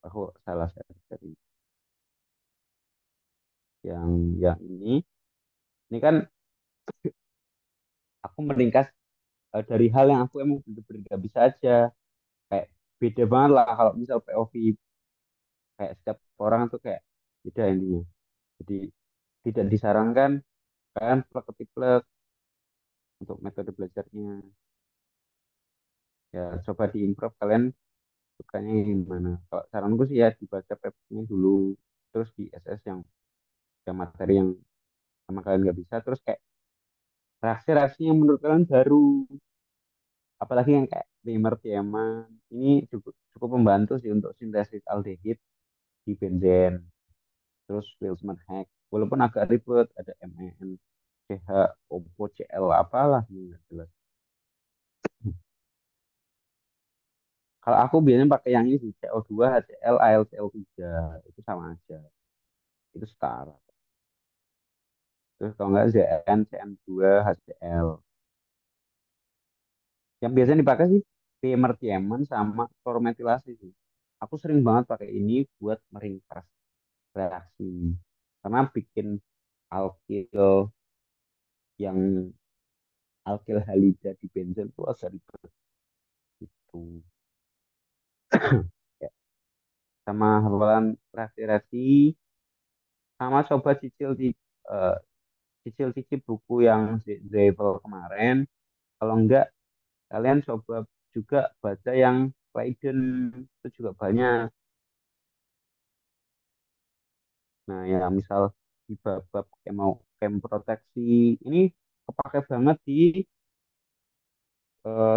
Aku salah share dari yang ini. Ini kan aku meringkas dari hal yang aku emang bener-bener gak bisa aja. Kayak beda banget lah kalau misal POV kayak setiap orang tuh kayak beda intinya. Jadi tidak disarankan kalian plek-plek untuk metode belajarnya. Ya coba diimprove kalian sukanya yang gimana. Kalau saranku sih ya dibaca PPT-nya dulu terus di SS yang materi yang sama kalian nggak bisa terus kayak reaksi-reaksi yang menurut kalian baru apalagi yang kayak primer Tiemann ini cukup cukup membantu sih untuk sintesis aldehid di benzen terus Wilson Hack walaupun agak ribet ada MEN CH OPO CL apalah ini nggak jelas. Kalau aku biasanya pakai yang ini sih CO2 HCl AlCl3 itu sama aja itu setara terus kalau nggak ZN CN2 HCl yang biasanya dipakai sih primer Tiemann sama klorometilase sih aku sering banget pakai ini buat meringkas reaksi karena bikin alkil yang alkil halida di benzen itu agak ribet gitu ya. Sama hafalan reaksi-reaksi sama coba eh, cicil buku yang Zevel kemarin kalau enggak kalian coba juga baca yang Leiden itu juga banyak. Nah ya misal di bab kayak mau camp proteksi ini kepake banget di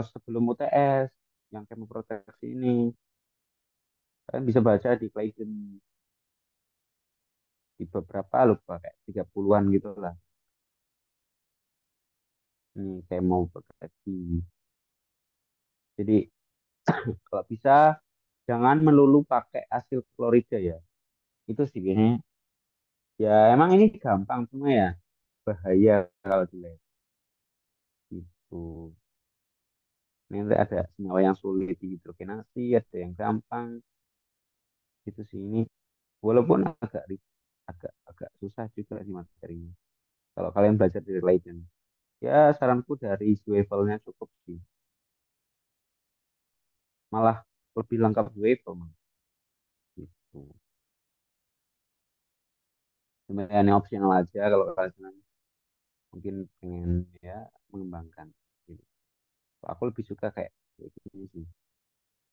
sebelum UTS yang kemo proteksi ini kalian bisa baca di Leiden di beberapa lupa kayak 30-an gitu lah ini kemo proteksi jadi kalau bisa jangan melulu pakai asil klorida ya itu sih biasanya ya emang ini gampang cuma ya bahaya kalau dilihat itu nanti ada senyawa yang sulit dihidrogenasi ada yang gampang gitu sih ini walaupun agak agak susah juga sih materinya kalau kalian belajar dari Leiden ya saranku dari levelnya cukup sih malah lebih lengkap Wave gitu. Sebenarnya ini opsional aja kalau kalian mungkin pengen ya mengembangkan gitu. Aku lebih suka kayak gini sih,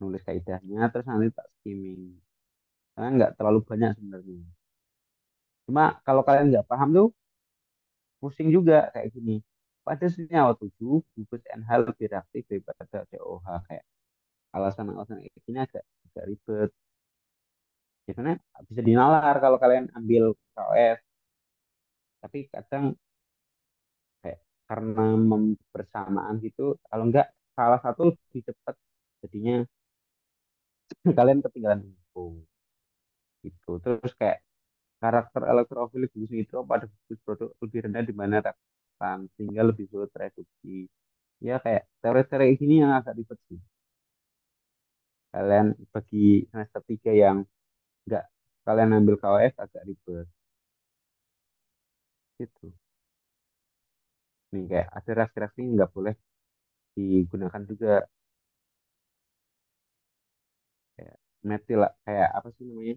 nulis kaidahnya terus nanti tak skimming karena nggak terlalu banyak sebenarnya. Cuma kalau kalian nggak paham tuh pusing juga kayak gini. Pada senyawa 7 gugus NH lebih reaktif daripada COH, kayak alasan-alasan kayak gini agak ribet. Biasanya bisa dinalar kalau kalian ambil KOF, tapi kadang kayak karena bersamaan gitu, kalau enggak salah satu lebih cepat, jadinya kalian ketinggalan info gitu. Terus kayak karakter elektrofilik gugus nitro pada gugus produk lebih rendah di mana reaktan sehingga lebih sulit reduksi. Ya kayak teori-teori gini yang agak ribet sih. Kalian bagi semester 3 yang enggak kalian ambil KOF agak ribet gitu. Nih kayak ada reaksi-reaksi yang nggak boleh digunakan juga, kayak metil kayak apa sih namanya?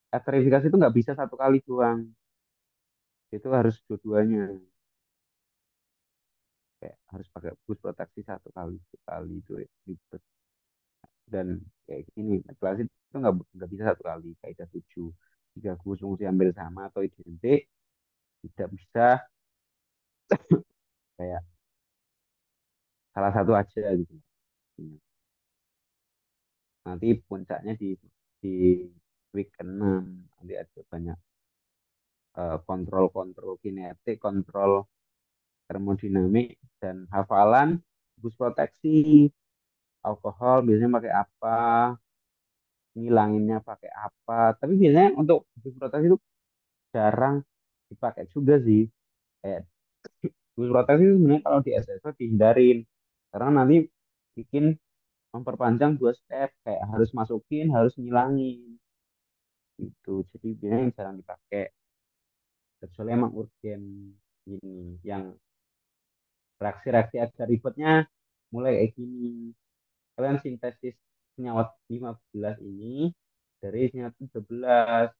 Esterifikasi itu nggak bisa satu kali doang, itu harus dua-duanya, kayak harus pakai bus proteksi satu kali sekali itu ribet. Dan kayak gini ventilasi itu nggak bisa satu kali kaidah 7 jika gus fungsi ambil sama atau identik tidak bisa kayak salah satu aja gitu. Nanti puncaknya di week ke-6 nanti ada banyak kontrol-kontrol kinetik, kontrol termodinamik, dan hafalan bus proteksi alkohol biasanya pakai apa, ngilanginnya pakai apa. Tapi biasanya untuk bus proteksi itu jarang dipakai juga sih. Kayak bus proteksi itu sebenarnya kalau di SSO dihindarin karena nanti bikin memperpanjang 2 step, kayak harus masukin harus ngilangin itu, jadi biasanya yang jarang dipakai kecuali emang urgen ini yang reaksi-reaksi agak ribetnya mulai kayak gini. Kalian sintesis senyawa 15 ini dari senyawa 13.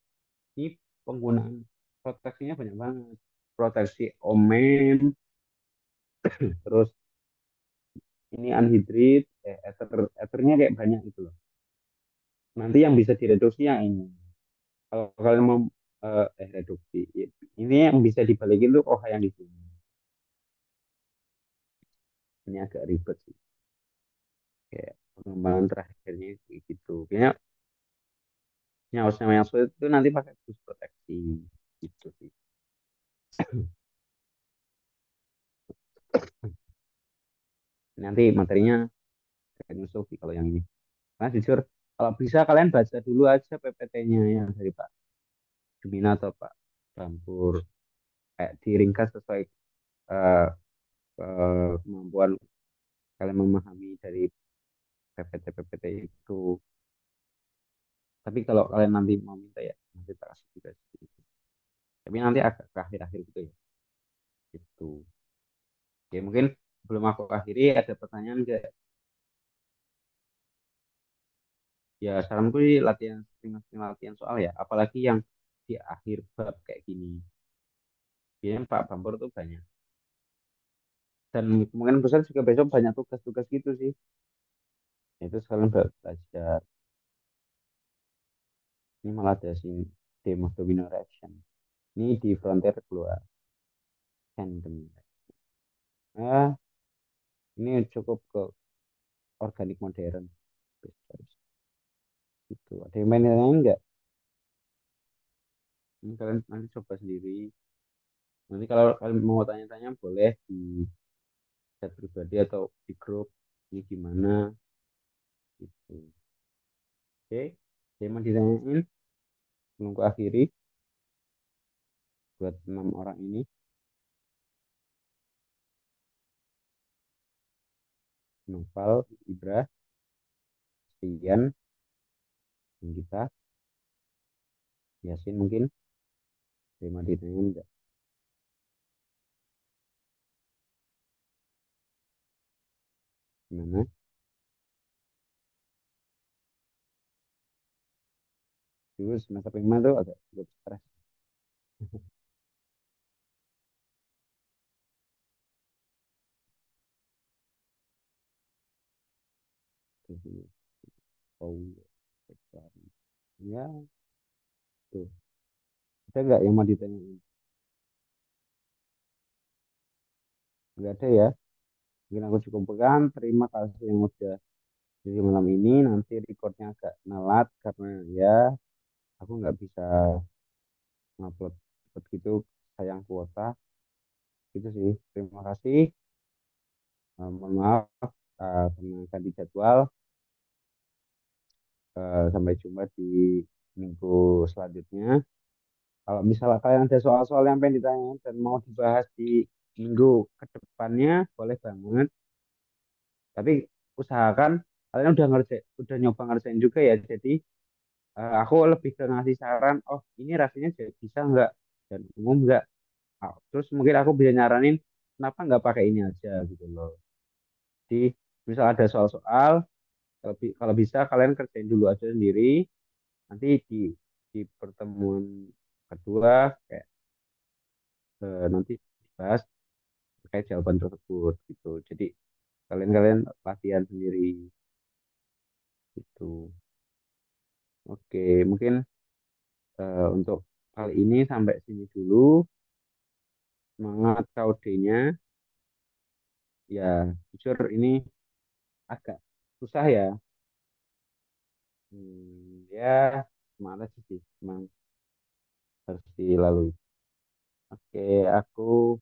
Ini penggunaan proteksinya banyak banget. Proteksi omen, terus ini anhidrit, ethernya kayak banyak gitu loh. Nanti yang bisa direduksi yang ini. Kalau kalian mau reduksi, ini yang bisa dibalikin tuh oh yang di sini. Ini agak ribet sih. Kayak pengembangan terakhirnya kayak gitu. Kayaknya nyawa yang sulit itu nanti pakai bus proteksi gitu sih. Nanti materinya kayak nyusul sih kalau yang ini. Nah jujur kalau bisa kalian baca dulu aja PPT-nya yang dari Pak Jumina atau Pak Campur, kayak diringkas sesuai eh, kemampuan kalian memahami dari PPT-PPT itu. Tapi kalau kalian nanti mau minta ya nanti tak kasih juga sih. Tapi nanti agak ke akhir-akhir gitu ya. Gitu. Ya mungkin belum aku akhiri ada pertanyaan nggak? Ya saranku sih latihan sering-sering latihan soal ya, apalagi yang di akhir bab kayak gini. Biasanya Pak Bambor tuh banyak. Dan kemungkinan besar juga besok banyak tugas-tugas gitu sih. Itu sekalian belajar. Ini malah ada sih demo domino reaction. Ini di frontier keluar. Tandem. Nah, ini cukup ke organik modern. Gitu. Ada yang main yang lain nggak? Ini kalian nanti coba sendiri. Nanti kalau kalian mau tanya-tanya boleh di chat pribadi atau di grup. Ini gimana? Gitu. Oke, saya mau ditanyain sebelum aku akhiri buat 6 orang ini. Noval, Ibra, Stian, dan kita, Yasin mungkin. Saya mau ditanyain enggak? Gimana? Dulu semester 5 tuh agak cukup stres. Terus, oh, ya, tuh. Ada nggak yang mau ditanyain? Nggak ada ya. Mungkin aku cukup pegang. Terima kasih yang udah jadi malam ini. Nanti recordnya agak nalat karena ya aku nggak bisa ngupload cepet gitu. Sayang kuota. Gitu sih. Terima kasih. Mohon maaf karena tadi jadwal. Sampai jumpa di minggu selanjutnya. Kalau misalnya kalian ada soal-soal yang pengen ditanya dan mau dibahas di minggu ke depannya, boleh banget. Tapi usahakan kalian udah udah nyoba ngerjain juga ya. Jadi aku lebih ke ngasih saran, oh ini rasanya jadi bisa nggak dan umum nggak. Terus mungkin aku bisa nyaranin kenapa nggak pakai ini aja gitu loh. Jadi misal ada soal-soal, kalau bisa kalian kerjain dulu aja sendiri. Nanti di pertemuan kedua kayak nanti dibahas terkait jawaban tersebut gitu. Jadi kalian-kalian latihan sendiri gitu. Oke, mungkin untuk kali ini sampai sini dulu. Semangat KUD-nya. Ya, jujur ini agak susah ya. Ya, semangat sih, memang harus dilalui. Oke, aku